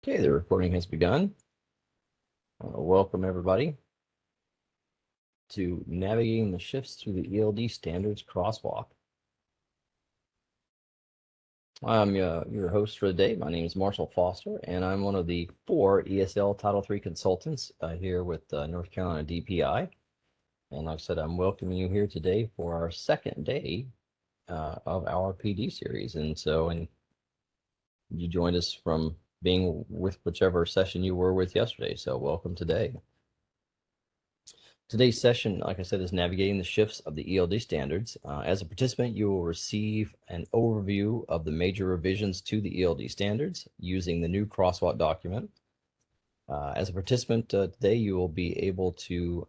Okay, the recording has begun. Welcome everybody to navigating the shifts through the ELD Standards Crosswalk. I'm your host for the day. My name is Marshall Foster, and I'm one of the 4 ESL Title III consultants here with North Carolina DPI. And like I said, I'm welcoming you here today for our second day of our PD series. And you joined us from being with whichever session you were with yesterday. So welcome today. Today's session, like I said, is navigating the shifts of the ELD standards. As a participant, you will receive an overview of the major revisions to the ELD standards using the new Crosswalk document. As a participant today, you will be able to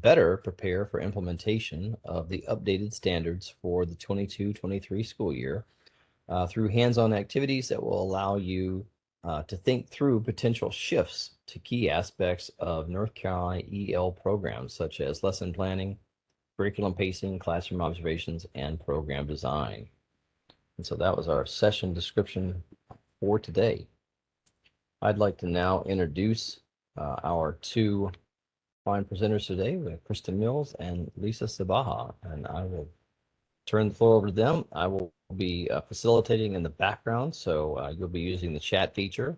better prepare for implementation of the updated standards for the 22-23 school year through hands-on activities that will allow you to think through potential shifts to key aspects of North Carolina EL programs, such as lesson planning, curriculum pacing, classroom observations, and program design. And so that was our session description for today. I'd like to now introduce our 2 fine presenters today. We have Kristen Mills and Lisa Sabaha, and I will turn the floor over to them. I will be facilitating in the background, so you'll be using the chat feature.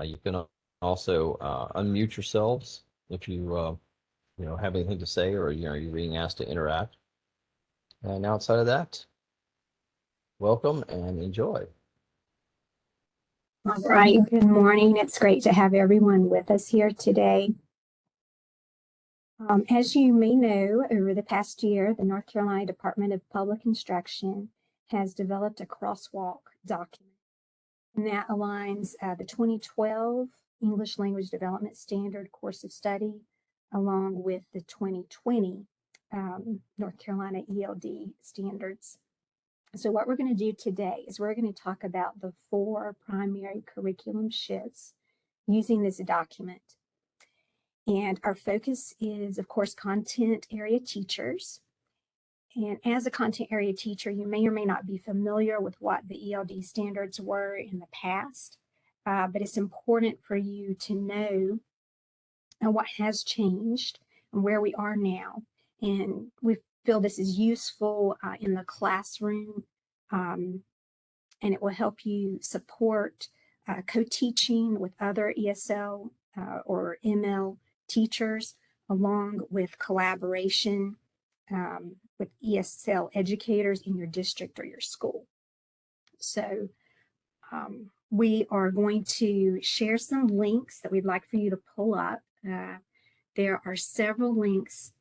You can also unmute yourselves if you have anything to say, or you're being asked to interact. And outside of that, welcome and enjoy. All right, good morning. It's great to have everyone with us here today. As you may know, over the past year, the North Carolina Department of Public Instruction has developed a crosswalk document, and that aligns the 2012 English Language Development Standard course of study along with the 2020 North Carolina ELD standards. So what we're going to do today is we're going to talk about the 4 primary curriculum shifts using this document. And our focus is, of course, content area teachers. And as a content area teacher, you may or may not be familiar with what the ELD standards were in the past, but it's important for you to know what has changed and where we are now. And we feel this is useful in the classroom, and it will help you support co-teaching with other ESL or ML teachers, along with collaboration with ESL educators in your district or your school. So we are going to share some links that we'd like for you to pull up. There are several links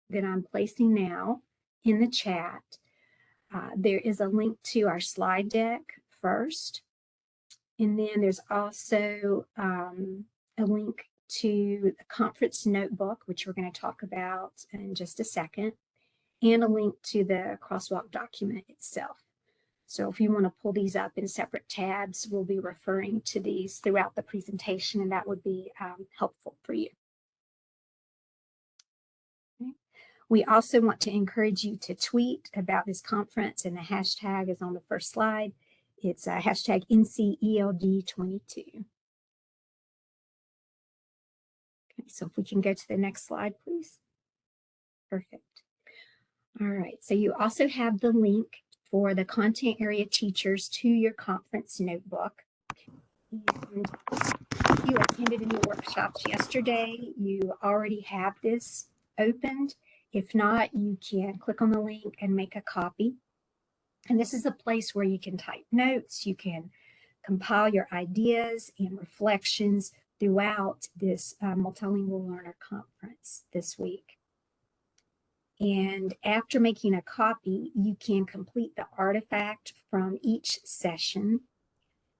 that I'm placing now in the chat. There is a link to our slide deck first, and then there's also a link to the conference notebook, which we're going to talk about in just a second, and a link to the crosswalk document itself. So if you want to pull these up in separate tabs, we'll be referring to these throughout the presentation, and that would be helpful for you. Okay. We also want to encourage you to tweet about this conference, and the hashtag is on the first slide. It's hashtag NC ELD 22. Okay, so if we can go to the next slide, please. Perfect. All right, so you also have the link for the content area teachers to your conference notebook. And if you attended any workshops yesterday, you already have this opened. If not, you can click on the link and make a copy. And this is a place where you can type notes, you can compile your ideas and reflections throughout this multilingual learner conference this week. And after making a copy, you can complete the artifact from each session.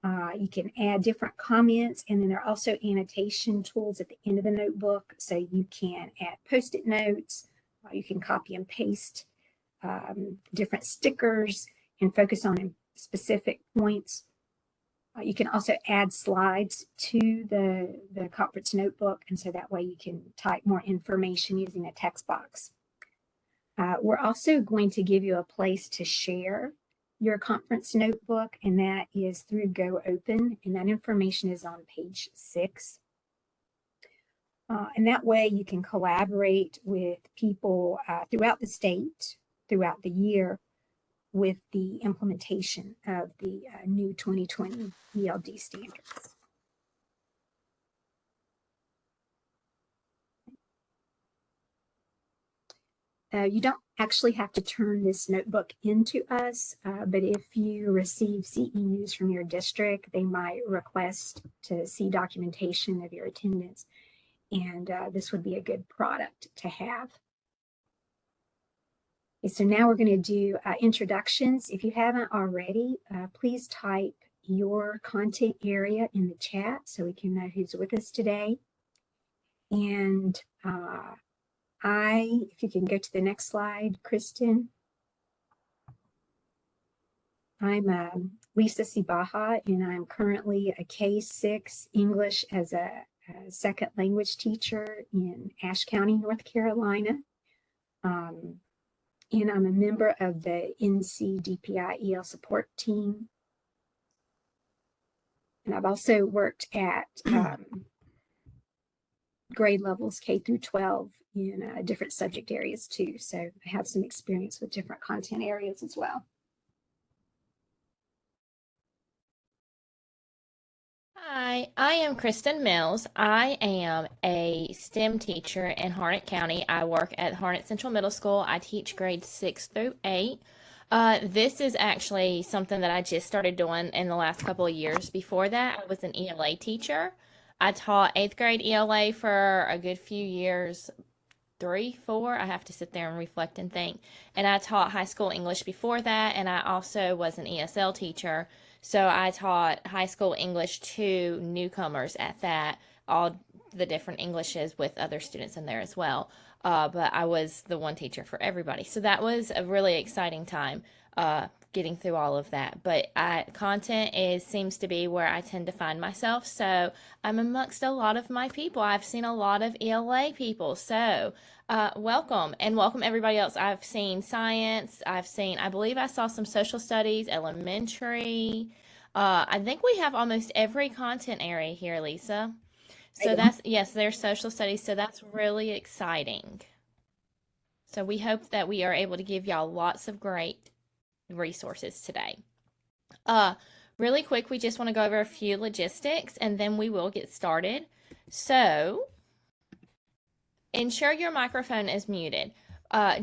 You can add different comments, and then there are also annotation tools at the end of the notebook, so you can add post-it notes, you can copy and paste different stickers and focus on specific points. You can also add slides to the conference notebook, and so that way you can type more information using a text box. We're also going to give you a place to share your conference notebook, and that is through Go Open, and that information is on page 6. And that way you can collaborate with people throughout the state, throughout the year, with the implementation of the new 2020 ELD standards. You don't actually have to turn this notebook into us, but if you receive CEUs from your district, they might request to see documentation of your attendance, and this would be a good product to have. Okay, so now we're going to do introductions. If you haven't already, please type your content area in the chat so we can know who's with us today. And if you can go to the next slide, Kristen. I'm Lisa Sibaha, and I'm currently a K-6 English as a second language teacher in Ashe County, North Carolina. And I'm a member of the NC DPI EL support team. And I've also worked at grade levels K through 12 in different subject areas too. So I have some experience with different content areas as well. Hi, I am Kristen Mills. I am a STEM teacher in Harnett County. I work at Harnett Central Middle School. I teach grades 6 through 8. This is actually something that I just started doing in the last couple of years. Before that, I was an ELA teacher. I taught 8th grade ELA for a good few years, 3, 4. I have to sit there and reflect and think. And I taught high school English before that, and I also was an ESL teacher. So I taught high school English to newcomers at that, all the different Englishes with other students in there as well. But I was the one teacher for everybody. So that was a really exciting time getting through all of that. But content seems to be where I tend to find myself. So I'm amongst a lot of my people. I've seen a lot of ELA people. So welcome, and welcome everybody else. I've seen science. I believe I saw some social studies, elementary. I think we have almost every content area here, Lisa. So yes, there's social studies. So that's really exciting. So we hope that we are able to give y'all lots of great resources today. Really quick, we just want to go over a few logistics and then we will get started. So ensure your microphone is muted.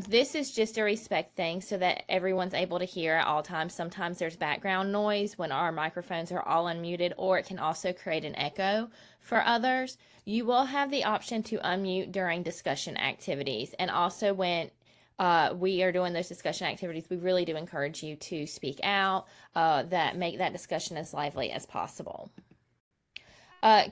This is just a respect thing so that everyone's able to hear at all times. Sometimes there's background noise when our microphones are all unmuted, or it can also create an echo for others. You will have the option to unmute during discussion activities, and also when we are doing those discussion activities, we really do encourage you to speak out, that make that discussion as lively as possible.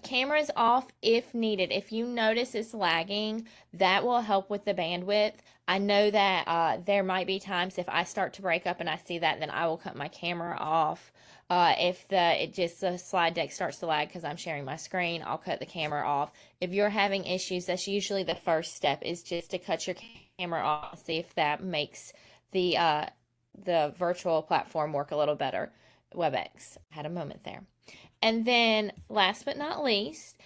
Cameras off if needed. If you notice it's lagging, that will help with the bandwidth. I know that there might be times if I start to break up and I see that, then I will cut my camera off. If the slide deck starts to lag because I'm sharing my screen, I'll cut the camera off. If you're having issues, that's usually the first step, is just to cut your camera off, see if that makes the virtual platform work a little better. WebEx had a moment there. And then last but not least,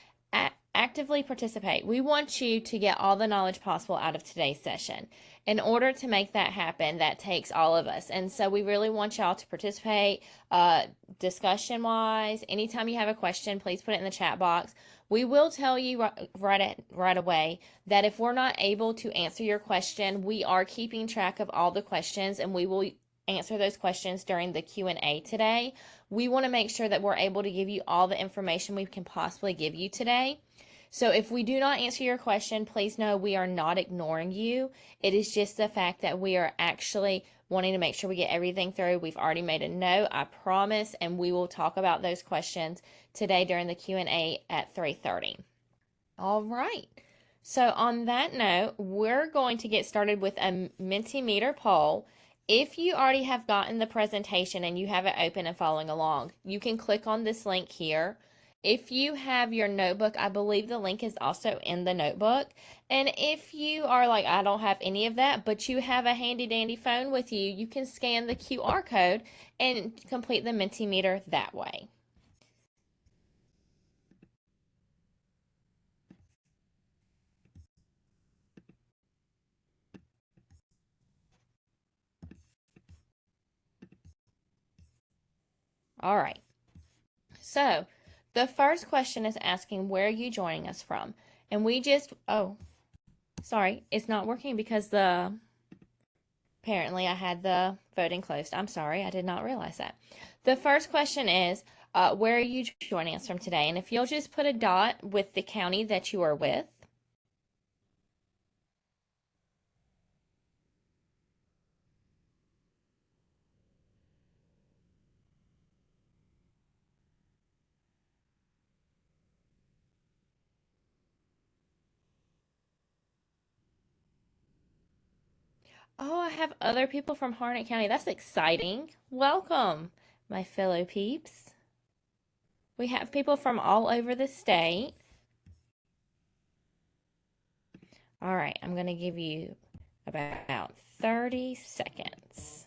actively participate. We want you to get all the knowledge possible out of today's session. In order to make that happen, that takes all of us. And so we really want y'all to participate discussion-wise. Anytime you have a question, please put it in the chat box. We will tell you right away that if we're not able to answer your question, we are keeping track of all the questions, and we will answer those questions during the Q&A today. We want to make sure that we're able to give you all the information we can possibly give you today. So if we do not answer your question, please know we are not ignoring you. It is just the fact that we are actually wanting to make sure we get everything through. We've already made a note, I promise, and we will talk about those questions today during the Q&A at 3:30. All right. So on that note, we're going to get started with a Mentimeter poll. If you already have gotten the presentation and you have it open and following along, you can click on this link here. If you have your notebook, I believe the link is also in the notebook. And if you are like, I don't have any of that, but you have a handy dandy phone with you, you can scan the QR code and complete the Mentimeter that way. All right. So the first question is asking, where are you joining us from? And we just, oh, sorry, it's not working because apparently I had the voting closed. I'm sorry, I did not realize that. The first question is, where are you joining us from today? And if you'll just put a dot with the county that you are with. Oh, I have other people from Harnett County. That's exciting. Welcome, my fellow peeps. We have people from all over the state. All right, I'm going to give you about 30 seconds.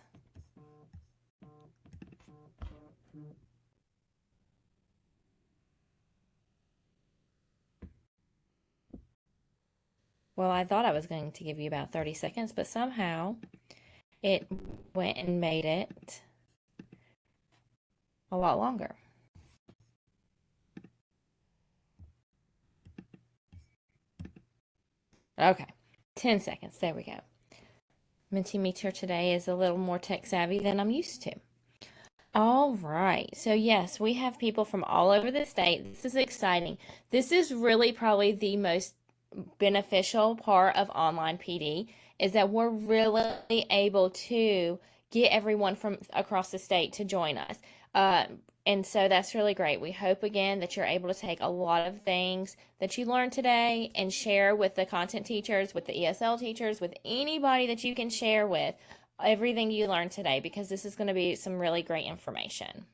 Well, I thought I was going to give you about 30 seconds, but somehow it went and made it a lot longer. Okay, 10 seconds. There we go. Mentimeter today is a little more tech savvy than I'm used to. All right. So, yes, we have people from all over the state. This is exciting. This is really probably the most beneficial part of online PD is that we're really able to get everyone from across the state to join us. And so that's really great. We hope again that you're able to take a lot of things that you learned today and share with the content teachers, with the ESL teachers, with anybody that you can share with everything you learned today, because this is going to be some really great information.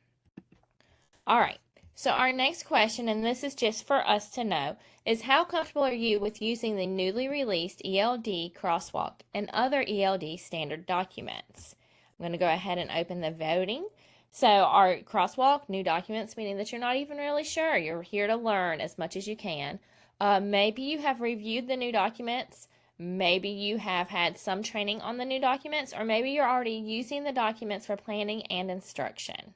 All right. So our next question, and this is just for us to know, is how comfortable are you with using the newly released ELD Crosswalk and other ELD standard documents? I'm going to go ahead and open the voting. So our Crosswalk, new documents, meaning that you're not even really sure. You're here to learn as much as you can. Maybe you have reviewed the new documents. Maybe you have had some training on the new documents, or maybe you're already using the documents for planning and instruction.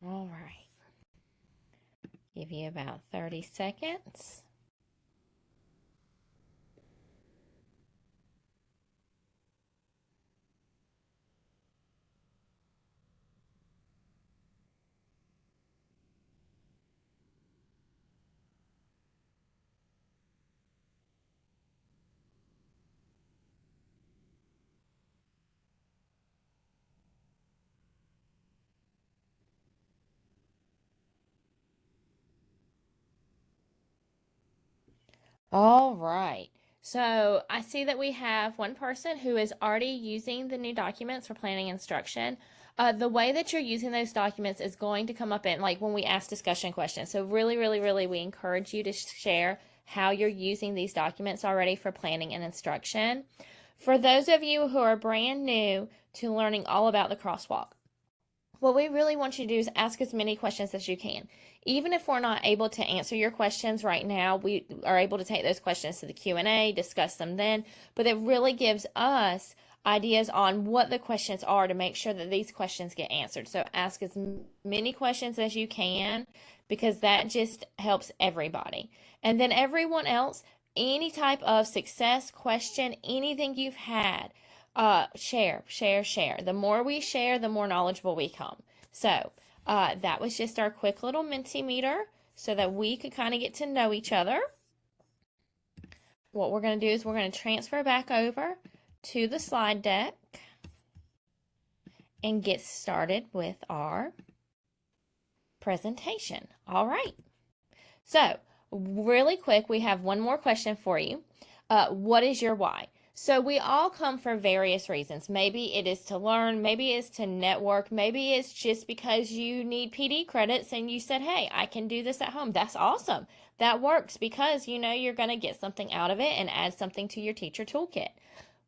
All right. Give you about 30 seconds. All right. So I see that we have one person who is already using the new documents for planning instruction. The way that you're using those documents is going to come up in like when we ask discussion questions. So really, we encourage you to share how you're using these documents already for planning and instruction. For those of you who are brand new to learning all about the crosswalk, what we really want you to do is ask as many questions as you can. Even if we're not able to answer your questions right now, we are able to take those questions to the Q&A, discuss them then, but it really gives us ideas on what the questions are to make sure that these questions get answered. So ask as many questions as you can, because that just helps everybody. And then everyone else, any type of success question, anything you've had, Share, share, share. The more we share, the more knowledgeable we come. So that was just our quick little Mentimeter so that we could kind of get to know each other. What we're going to do is we're going to transfer back over to the slide deck and get started with our presentation. All right. So really quick, we have one more question for you. What is your why? So we all come for various reasons. Maybe it is to learn, maybe it's to network, maybe it's just because you need PD credits and you said, hey, I can do this at home. That's awesome. That works because you know you're going to get something out of it and add something to your teacher toolkit.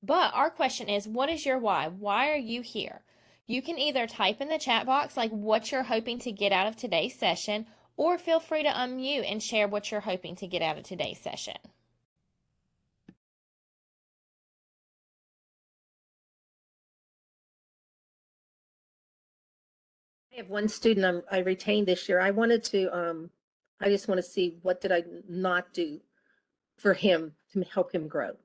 But our question is, what is your why? Why are you here? You can either type in the chat box like what you're hoping to get out of today's session, or feel free to unmute and share what you're hoping to get out of today's session. I have one student I retained this year. I wanted to, I just want to see what did I not do for him to help him grow.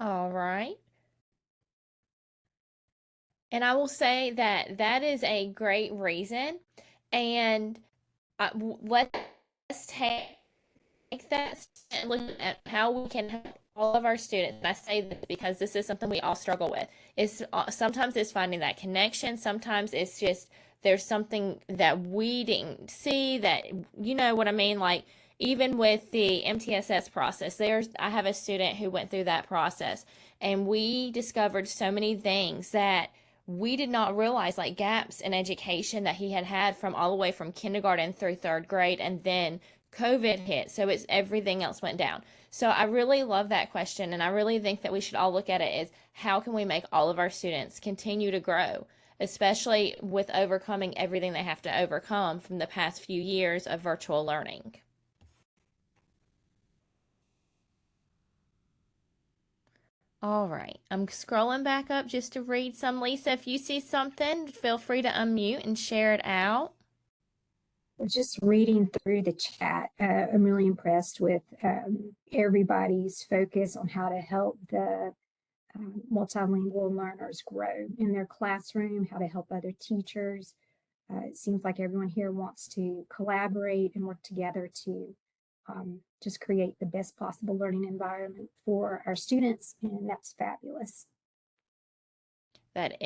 All right. And I will say that that is a great reason. And let's take that and look at how we can help all of our students. And I say this because this is something we all struggle with. Is sometimes it's finding that connection. Sometimes it's just there's something that we didn't see that, you know what I mean? Like even with the MTSS process, I have a student who went through that process and we discovered so many things that we did not realize, like gaps in education that he had from all the way from kindergarten through third grade, and then COVID hit, so it's everything else went down. So I really love that question, and I really think that we should all look at it as how can we make all of our students continue to grow, especially with overcoming everything they have to overcome from the past few years of virtual learning. All right, I'm scrolling back up just to read some. Lisa, if you see something, feel free to unmute and share it out. Just reading through the chat, I'm really impressed with everybody's focus on how to help the multilingual learners grow in their classroom, how to help other teachers. It seems like everyone here wants to collaborate and work together to just create the best possible learning environment for our students, and that's fabulous. That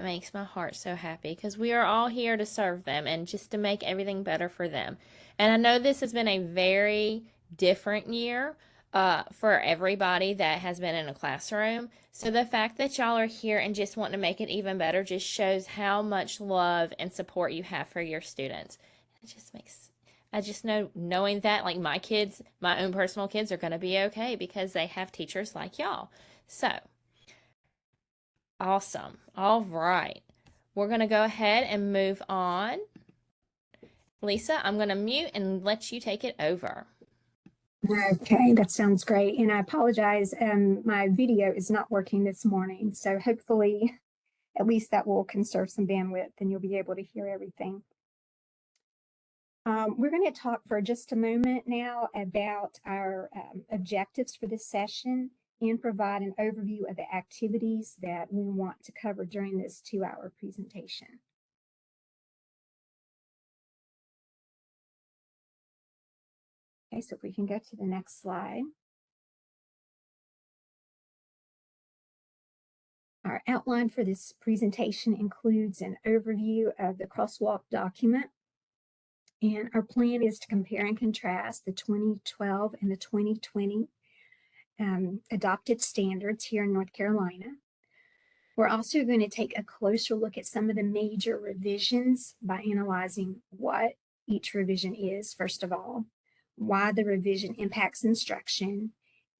makes my heart so happy because we are all here to serve them and just to make everything better for them. And I know this has been a very different year for everybody that has been in a classroom. So the fact that y'all are here and just want to make it even better just shows how much love and support you have for your students. It just makes, I just know knowing that like my kids, my own personal kids are going to be okay because they have teachers like y'all. So awesome. All right. We're going to go ahead and move on. Lisa, I'm going to mute and let you take it over. Okay, that sounds great. And I apologize, my video is not working this morning. So hopefully at least that will conserve some bandwidth and you'll be able to hear everything. We're going to talk for just a moment now about our objectives for this session and provide an overview of the activities that we want to cover during this 2-hour presentation. Okay, so if we can go to the next slide. Our outline for this presentation includes an overview of the Crosswalk document. And our plan is to compare and contrast the 2012 and the 2020 adopted standards here in North Carolina. We're also going to take a closer look at some of the major revisions by analyzing what each revision is, first of all, why the revision impacts instruction,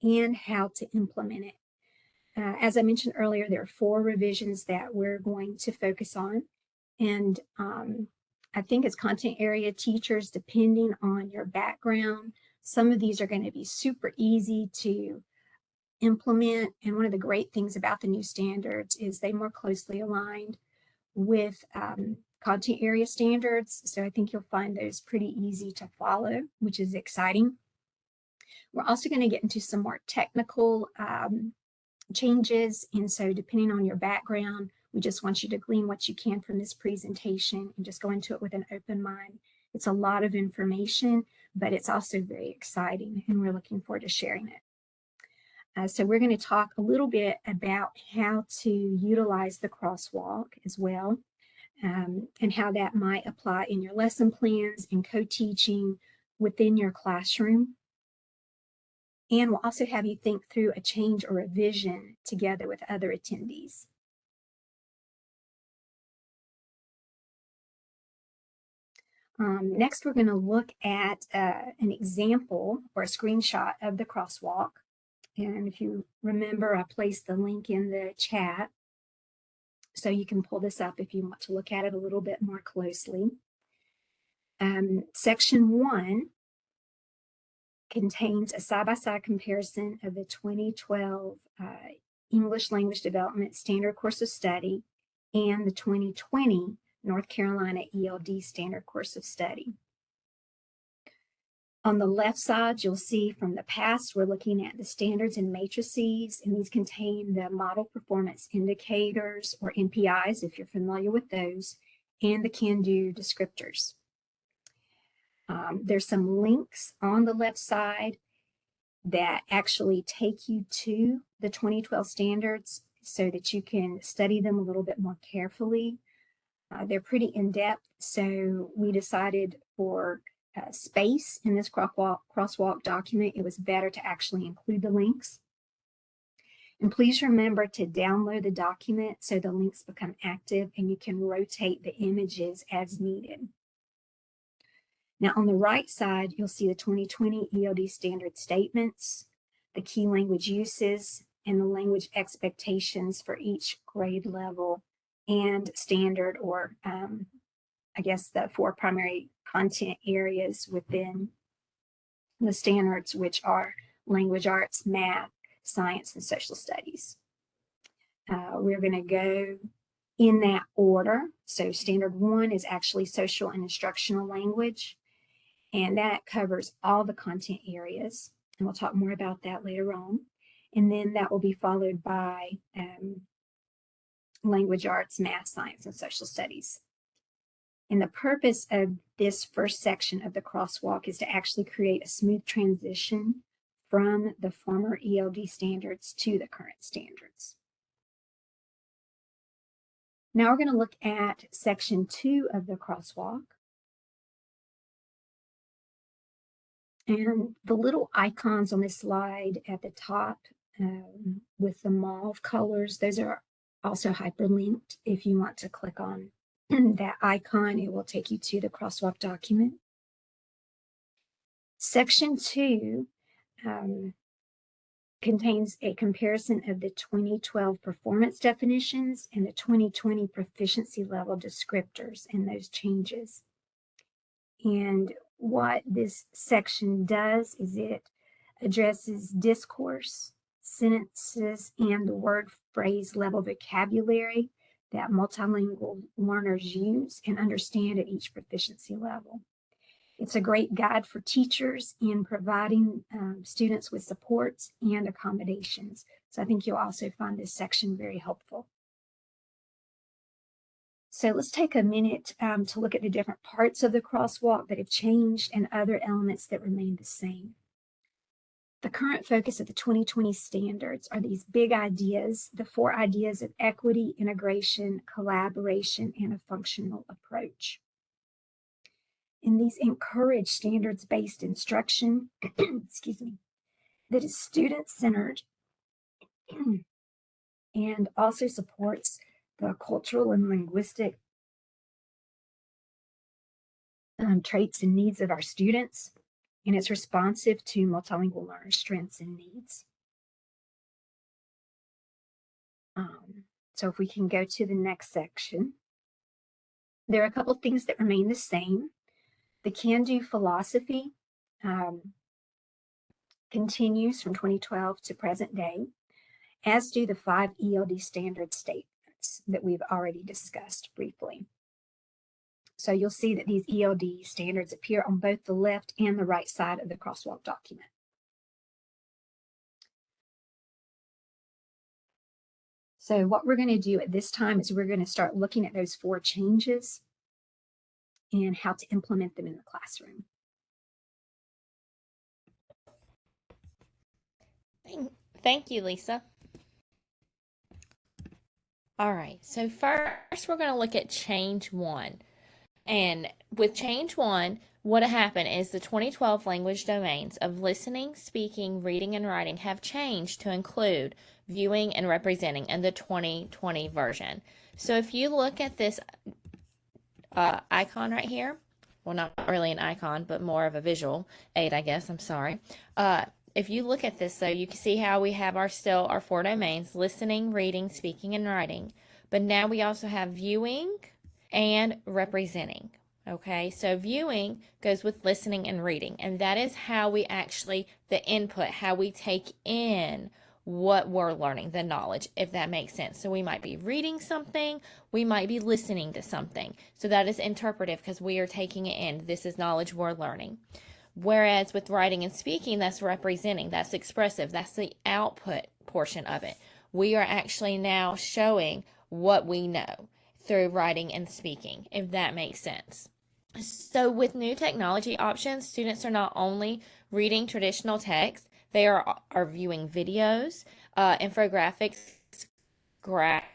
and how to implement it. As I mentioned earlier, there are 4 revisions that we're going to focus on. And I think as content area teachers, depending on your background, some of these are going to be super easy to implement. And one of the great things about the new standards is they more closely aligned with content area standards. So I think you'll find those pretty easy to follow, which is exciting. We're also going to get into some more technical changes. And so depending on your background, we just want you to glean what you can from this presentation and just go into it with an open mind. It's a lot of information, but it's also very exciting, and we're looking forward to sharing it. So we're going to talk a little bit about how to utilize the crosswalk as well, and how that might apply in your lesson plans and co-teaching within your classroom. And we'll also have you think through a change or revision together with other attendees. Next, we're going to look at an example or a screenshot of the crosswalk. And if you remember, I placed the link in the chat, so you can pull this up if you want to look at it a little bit more closely. Section 1 contains a side-by-side comparison of the 2012 English Language Development Standard Course of Study and the 2020 North Carolina ELD Standard Course of Study. On the left side, you'll see from the past, we're looking at the standards and matrices, and these contain the model performance indicators, or MPIs, if you're familiar with those, and the can-do descriptors. There's some links on the left side that actually take you to the 2012 standards so that you can study them a little bit more carefully. They're pretty in-depth, so we decided for space in this crosswalk document, it was better to actually include the links. And please remember to download the document so the links become active and you can rotate the images as needed. Now on the right side, you'll see the 2020 ELD standard statements, the key language uses, and the language expectations for each grade level and standard, or I guess the 4 primary content areas within the standards, which are language arts, math, science, and social studies. We're going to go in that order. So standard 1 is actually social and instructional language, and that covers all the content areas, and we'll talk more about that later on. And then that will be followed by language arts, math, science, and social studies. And the purpose of this first section of the crosswalk is to actually create a smooth transition from the former ELD standards to the current standards. Now we're going to look at section 2 of the crosswalk. And the little icons on this slide at the top with the mauve colors, those are also hyperlinked. If you want to click on that icon, it will take you to the crosswalk document. Section 2 contains a comparison of the 2012 performance definitions and the 2020 proficiency level descriptors and those changes. And what this section does is it addresses discourse, sentences, and the word phrase level vocabulary that multilingual learners use and understand at each proficiency level. It's a great guide for teachers in providing students with supports and accommodations. So I think you'll also find this section very helpful. So let's take a minute to look at the different parts of the crosswalk that have changed and other elements that remain the same. The current focus of the 2020 standards are these big ideas, the 4 ideas of equity, integration, collaboration, and a functional approach. And these encourage standards-based instruction, excuse me, that is student-centered and also supports the cultural and linguistic traits and needs of our students, and it's responsive to multilingual learners' strengths and needs. So if we can go to the next section, there are a couple of things that remain the same. The can-do philosophy continues from 2012 to present day, as do the 5 ELD standard statements that we've already discussed briefly. So you'll see that these ELD standards appear on both the left and the right side of the Crosswalk document. So what we're going to do at this time is we're going to start looking at those 4 changes and how to implement them in the classroom. Thank you, Lisa. All right, so first we're going to look at change 1. And with change 1, what happened is the 2012 language domains of listening, speaking, reading, and writing have changed to include viewing and representing in the 2020 version. So if you look at this icon right here, well, not really an icon, but more of a visual aid, I guess, I'm sorry. If you look at this, though, you can see how we have our 4 domains, listening, reading, speaking, and writing. But now we also have viewing and representing. Okay, so viewing goes with listening and reading, and that is how we actually, the input, how we take in what we're learning, the knowledge, if that makes sense. So we might be reading something, we might be listening to something. So that is interpretive because we are taking it in. This is knowledge we're learning. Whereas with writing and speaking, that's representing, that's expressive, that's the output portion of it. We are actually now showing what we know through writing and speaking, if that makes sense. So with new technology options, students are not only reading traditional text, they are viewing videos, infographics, graphs,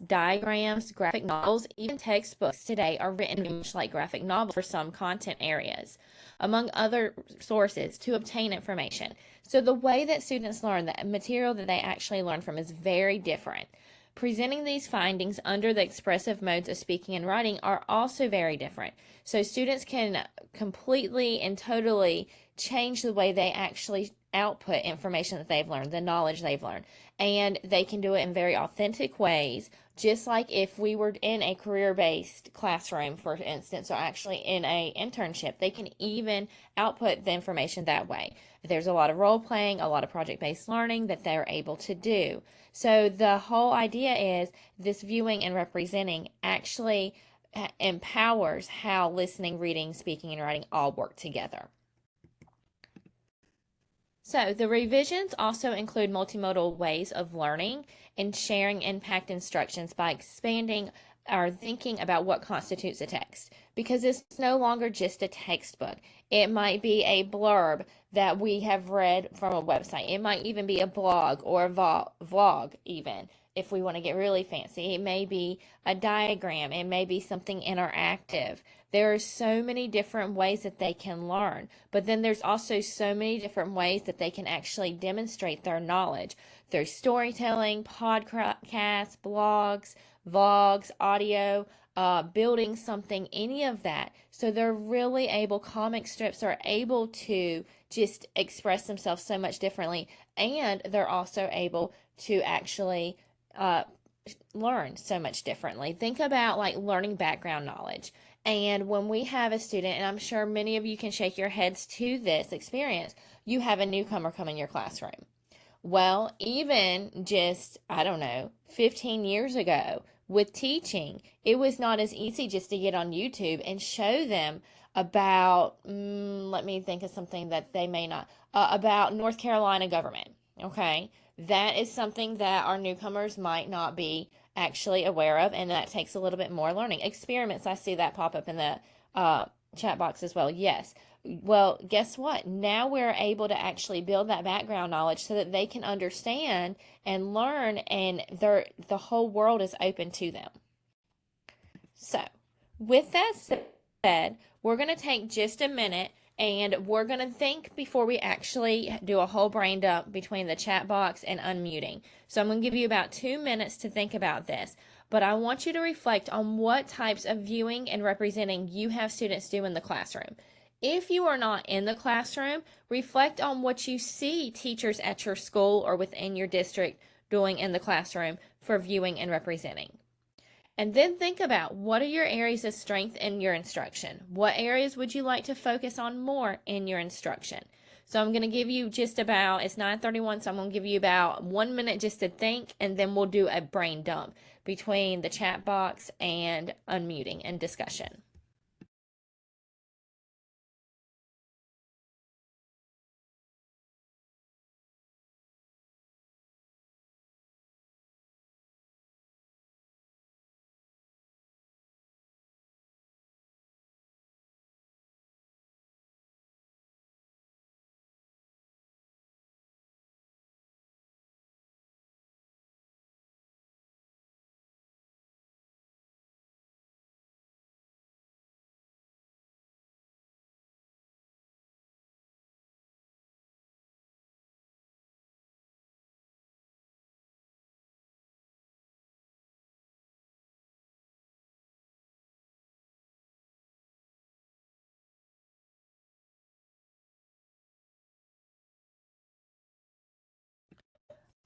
diagrams, graphic novels, even textbooks today are written much like graphic novels for some content areas, among other sources to obtain information. So the way that students learn, the material that they actually learn from is very different. Presenting these findings under the expressive modes of speaking and writing are also very different. So students can completely and totally change the way they actually output information that they've learned, the knowledge they've learned. And they can do it in very authentic ways, just like if we were in a career-based classroom, for instance, or actually in an internship, they can even output the information that way. There's a lot of role-playing, a lot of project-based learning that they're able to do. So the whole idea is this viewing and representing actually empowers how listening, reading, speaking, and writing all work together. So the revisions also include multimodal ways of learning and sharing impact instructions by expanding our thinking about what constitutes a text, because it's no longer just a textbook. It might be a blurb that we have read from a website. It might even be a blog or a vlog even, if we want to get really fancy. It may be a diagram. It may be something interactive. There are so many different ways that they can learn, but then there's also so many different ways that they can actually demonstrate their knowledge through storytelling, podcasts, blogs, vlogs, audio, building something, any of that. So they're really able, comic strips are able to just express themselves so much differently, and they're also able to actually learn so much differently. Think about like learning background knowledge. And when we have a student, and I'm sure many of you can shake your heads to this experience, you have a newcomer come in your classroom. Well, even just, 15 years ago with teaching, it was not as easy just to get on YouTube and show them about, let me think of something that they may not, about North Carolina government, okay? That is something that our newcomers might not be actually aware of, and that takes a little bit more learning. Experiments, I see that pop up in the chat box as well. Yes. Well, guess what? Now we're able to actually build that background knowledge so that they can understand and learn, and the whole world is open to them. So, with that said, we're going to take just a minute and we're going to think before we actually do a whole brain dump between the chat box and unmuting. So I'm going to give you about 2 minutes to think about this, but I want you to reflect on what types of viewing and representing you have students do in the classroom. If you are not in the classroom, reflect on what you see teachers at your school or within your district doing in the classroom for viewing and representing. And then think about, what are your areas of strength in your instruction? What areas would you like to focus on more in your instruction? So I'm going to give you just about, it's 9:31, so I'm going to give you about 1 minute just to think, and then we'll do a brain dump between the chat box and unmuting and discussion.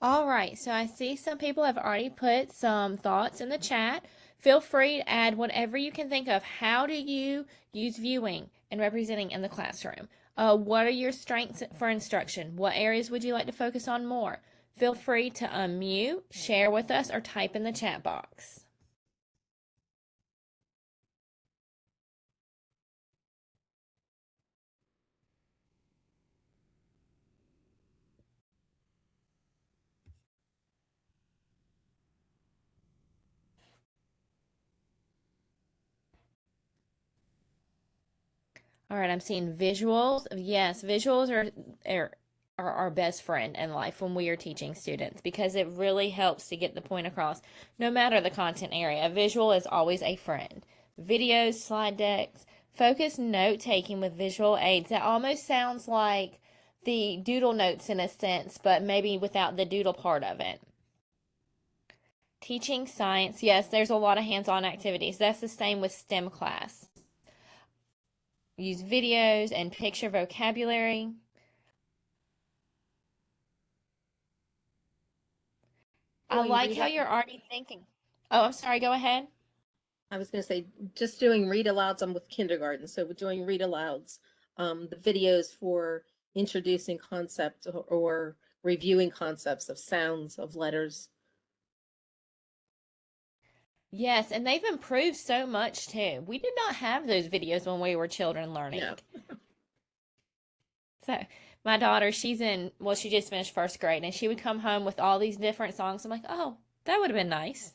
All right, so I see some people have already put some thoughts in the chat. Feel free to add whatever you can think of. How do you use viewing and representing in the classroom? What are your strengths for instruction? What areas would you like to focus on more? Feel free to unmute, share with us, or type in the chat box. All right, I'm seeing visuals. Yes, visuals are our best friend in life when we are teaching students because it really helps to get the point across, no matter the content area. A visual is always a friend. Videos, slide decks, focused note taking with visual aids. That almost sounds like the doodle notes in a sense, but maybe without the doodle part of it. Teaching science, yes, there's a lot of hands-on activities. That's the same with STEM class. Use videos and picture vocabulary. I Doing like read how out, you're already thinking. Oh, I'm sorry, go ahead. I was going to say, just doing read alouds. I'm with kindergarten, so we're doing read alouds. The videos for introducing concepts or reviewing concepts of sounds, of letters. Yes, and they've improved so much too. We did not have those videos when we were children learning. No. So, my daughter, well, she just finished first grade, and she would come home with all these different songs. I'm like, oh, that would have been nice.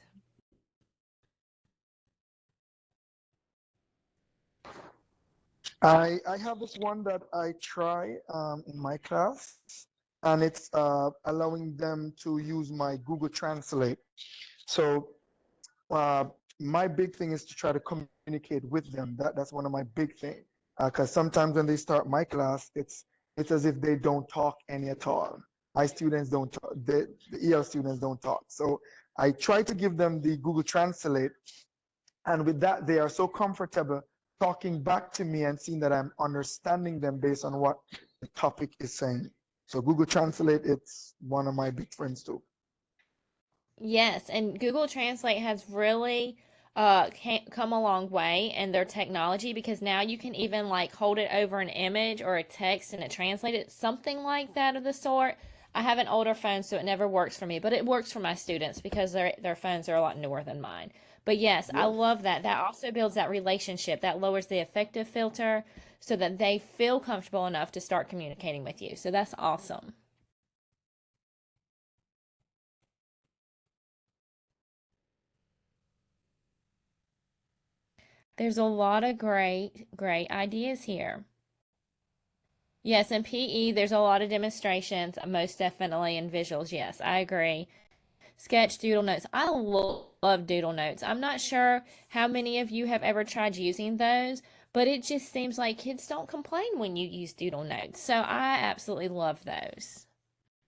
I have this one that I try in my class, and it's allowing them to use my Google Translate. So uh, my big thing is to try to communicate with them. That's one of my big things. Because sometimes when they start my class, it's as if they don't talk any at all. My students don't talk. The EL students don't talk. So I try to give them the Google Translate, and with that, they are so comfortable talking back to me and seeing that I'm understanding them based on what the topic is saying. So Google Translate, it's one of my big friends too. Yes, and Google Translate has really come a long way in their technology because now you can even like hold it over an image or a text and it translates it, something like that of the sort. I have an older phone, so it never works for me, but it works for my students because their phones are a lot newer than mine. But yes, I love that. That also builds that relationship. That lowers the affective filter so that they feel comfortable enough to start communicating with you. So that's awesome. There's a lot of great ideas here. Yes, in PE, there's a lot of demonstrations, most definitely, and visuals. Yes, I agree. Sketch doodle notes. I love doodle notes. I'm not sure how many of you have ever tried using those, but it just seems like kids don't complain when you use doodle notes. So I absolutely love those.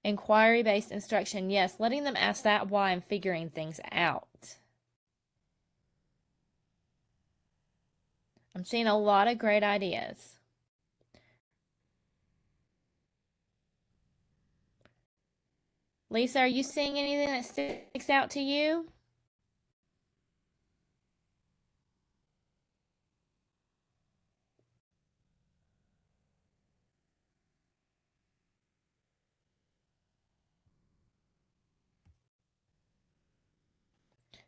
Inquiry-based instruction. Yes, letting them ask that why and figuring things out. I'm seeing a lot of great ideas. Lisa, are you seeing anything that sticks out to you?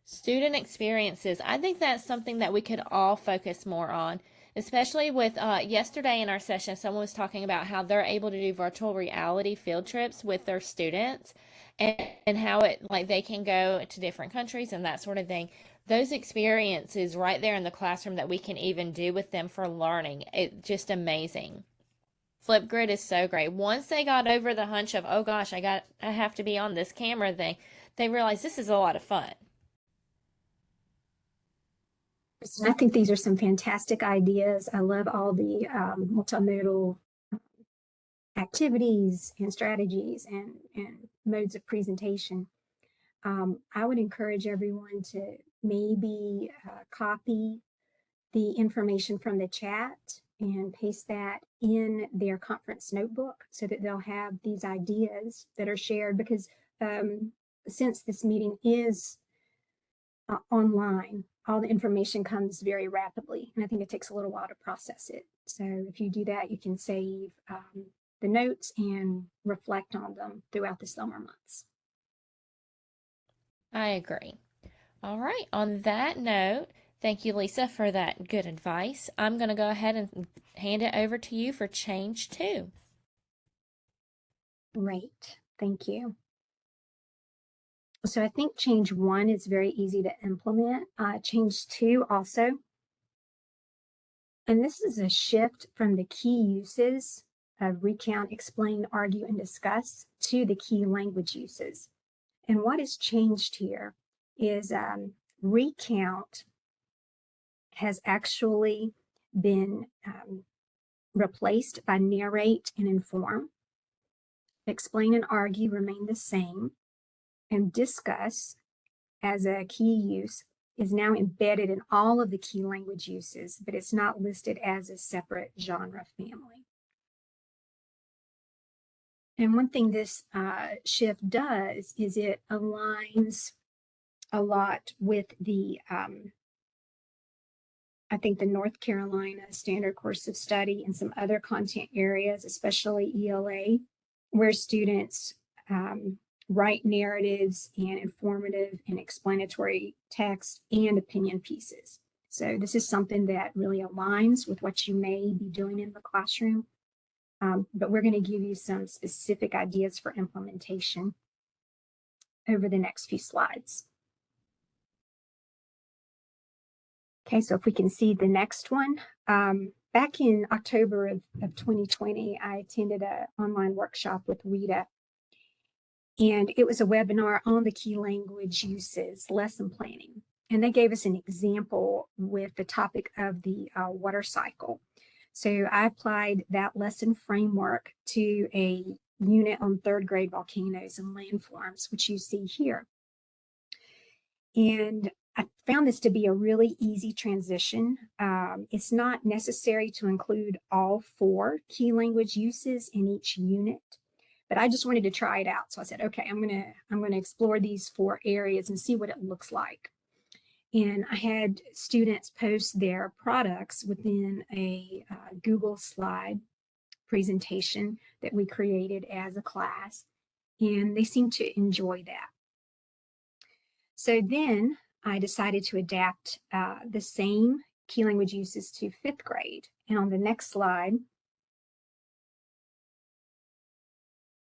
Student experiences. I think that's something that we could all focus more on, especially with yesterday in our session, someone was talking about how they're able to do virtual reality field trips with their students and how it like they can go to different countries and that sort of thing. Those experiences right there in the classroom that we can even do with them for learning. It's just amazing. Flipgrid is so great. Once they got over the hunch of, oh gosh, I have to be on this camera thing, they realized this is a lot of fun. And I think these are some fantastic ideas. I love all the multimodal activities and strategies and modes of presentation. I would encourage everyone to maybe copy the information from the chat and paste that in their conference notebook so that they'll have these ideas that are shared, because since this meeting is online, all the information comes very rapidly, and I think it takes a little while to process it. So if you do that, you can save the notes and reflect on them throughout the summer months. I agree. All right. On that note, thank you, Lisa, for that good advice. I'm going to go ahead and hand it over to you for change 2. Great. Thank you. So I think change 1 is very easy to implement. Change 2 also. And this is a shift from the key uses of recount, explain, argue, and discuss to the key language uses. And what is changed here is recount has actually been replaced by narrate and inform. Explain and argue remain the same. And discuss as a key use is now embedded in all of the key language uses, but it's not listed as a separate genre family. And one thing this shift does is it aligns a lot with the, I think the North Carolina Standard Course of Study and some other content areas, especially ELA, where students write narratives and informative and explanatory text and opinion pieces. So this is something that really aligns with what you may be doing in the classroom. But we're going to give you some specific ideas for implementation over the next few slides. Okay, so if we can see the next one. Back in October of 2020, I attended an online workshop with Rita, and it was a webinar on the key language uses, lesson planning. And they gave us an example with the topic of the water cycle. So I applied that lesson framework to a unit on 3rd grade volcanoes and landforms, which you see here. And I found this to be a really easy transition. It's not necessary to include all 4 key language uses in each unit, but I just wanted to try it out. So I said, okay, I'm gonna explore these 4 areas and see what it looks like. And I had students post their products within a Google slide presentation that we created as a class, and they seemed to enjoy that. So then I decided to adapt the same key language uses to 5th grade. And on the next slide,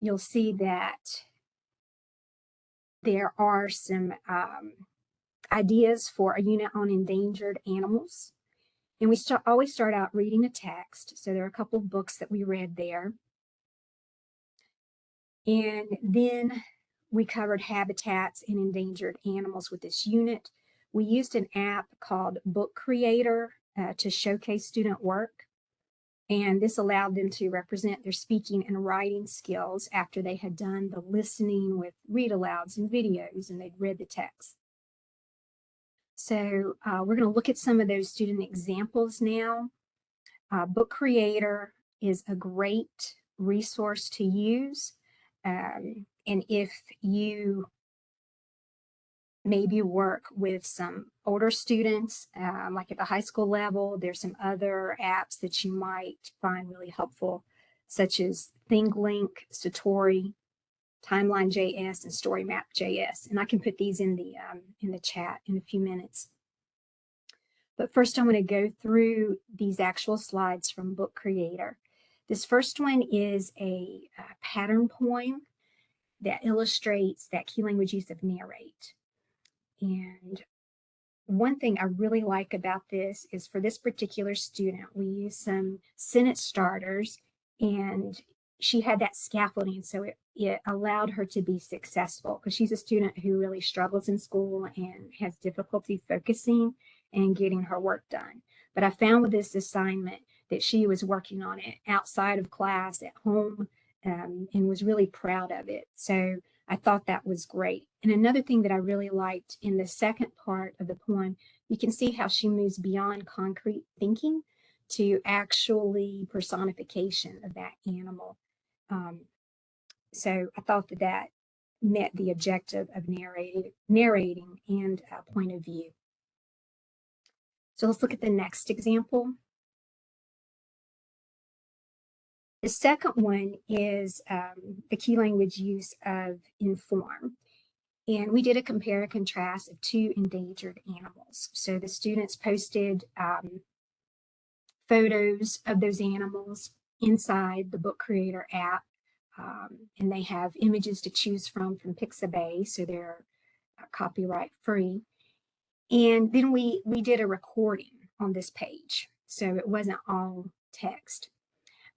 you'll see that there are some ideas for a unit on endangered animals. And we always start out reading a text. So there are a couple of books that we read there. And then we covered habitats and endangered animals with this unit. We used an app called Book Creator to showcase student work. And this allowed them to represent their speaking and writing skills after they had done the listening with read alouds and videos and they'd read the text. So we're going to look at some of those student examples now. Book Creator is a great resource to use. And if you maybe work with some older students, like at the high school level, there's some other apps that you might find really helpful, such as ThinkLink, Satori, Timeline.js and StoryMap.js, and I can put these in the chat in a few minutes. But first, I'm going to go through these actual slides from Book Creator. This first one is a pattern poem that illustrates that key language use of narrate. And one thing I really like about this is for this particular student, we used some sentence starters, and she had that scaffolding, so it allowed her to be successful, because she's a student who really struggles in school and has difficulty focusing and getting her work done. But I found with this assignment that she was working on it outside of class, at home, and was really proud of it. So I thought that was great. And another thing that I really liked in the second part of the poem, you can see how she moves beyond concrete thinking to actually personification of that animal. So I thought that that met the objective of narrating and point of view. So let's look at the next example. The second one is the key language use of inform. And we did a compare and contrast of 2 endangered animals. So the students posted photos of those animals inside the Book Creator app. And they have images to choose from Pixabay, so they're copyright free. And then we did a recording on this page, so it wasn't all text.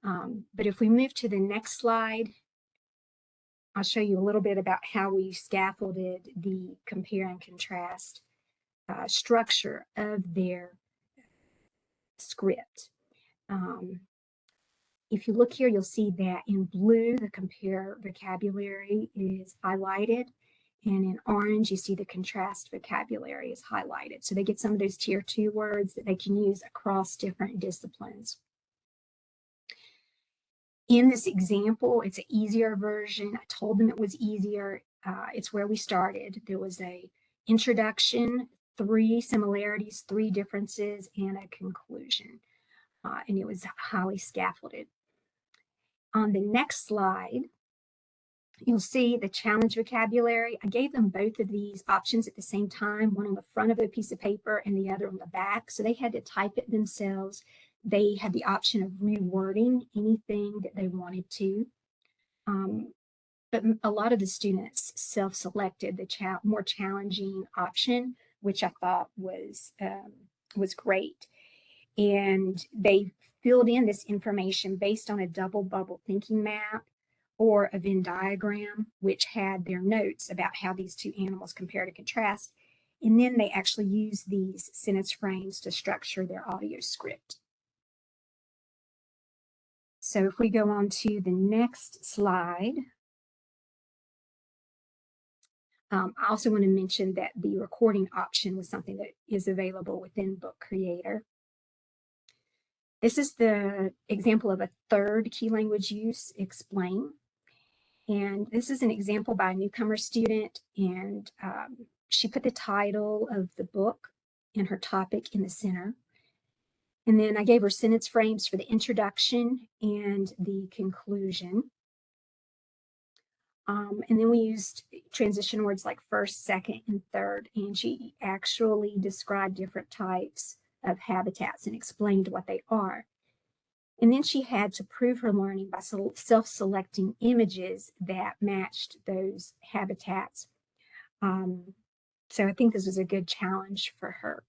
But if we move to the next slide, I'll show you a little bit about how we scaffolded the compare and contrast structure of their script. If you look here, you'll see that in blue, the compare vocabulary is highlighted, and in orange, you see the contrast vocabulary is highlighted. So they get some of those tier 2 words that they can use across different disciplines. In this example, it's an easier version. I told them it was easier. It's where we started. There was a introduction, 3 similarities, 3 differences, and a conclusion. And it was highly scaffolded. On the next slide, you'll see the challenge vocabulary. I gave them both of these options at the same time, one on the front of a piece of paper and the other on the back. So they had to type it themselves. They had the option of rewording anything that they wanted to. But a lot of the students self-selected the more challenging option, which I thought was great. And they filled in this information based on a double bubble thinking map or a Venn diagram, which had their notes about how these 2 animals compare to contrast. And then they actually used these sentence frames to structure their audio script. So if we go on to the next slide, I also want to mention that the recording option was something that is available within Book Creator. This is the example of a third key language use, explain. And this is an example by a newcomer student, and she put the title of the book and her topic in the center. And then I gave her sentence frames for the introduction and the conclusion. And then we used transition words like first, second, and third, and she actually described different types of habitats and explained what they are. And then she had to prove her learning by self-selecting images that matched those habitats. So I think this was a good challenge for her.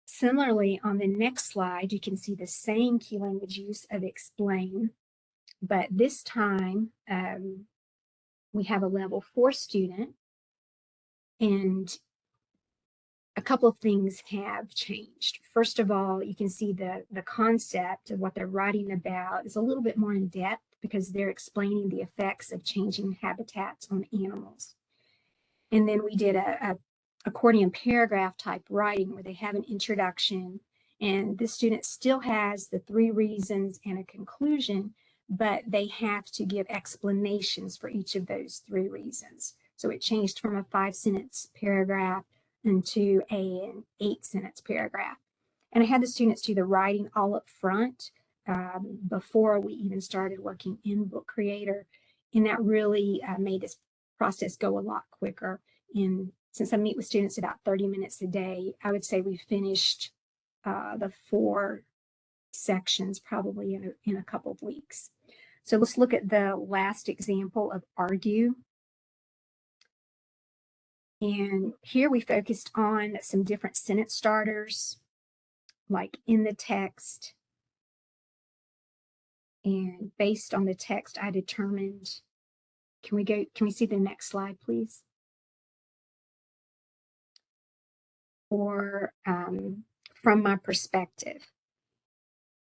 Similarly, on the next slide, you can see the same key language use of explain, but this time we have a level 4 student, and a couple of things have changed. First of all, you can see the concept of what they're writing about is a little bit more in depth because they're explaining the effects of changing habitats on animals. And then we did a accordion paragraph type writing where they have an introduction, and the student still has the 3 reasons and a conclusion, but they have to give explanations for each of those 3 reasons. So it changed from a 5-sentence paragraph into an 8-sentence paragraph. And I had the students do the writing all up front before we even started working in Book Creator. And that really made this process go a lot quicker. And since I meet with students about 30 minutes a day, I would say we finished the 4 sections probably in a couple of weeks. So let's look at the last example of argue. And here we focused on some different sentence starters, like in the text. And based on the text, I determined, can we see the next slide, please? Or from my perspective.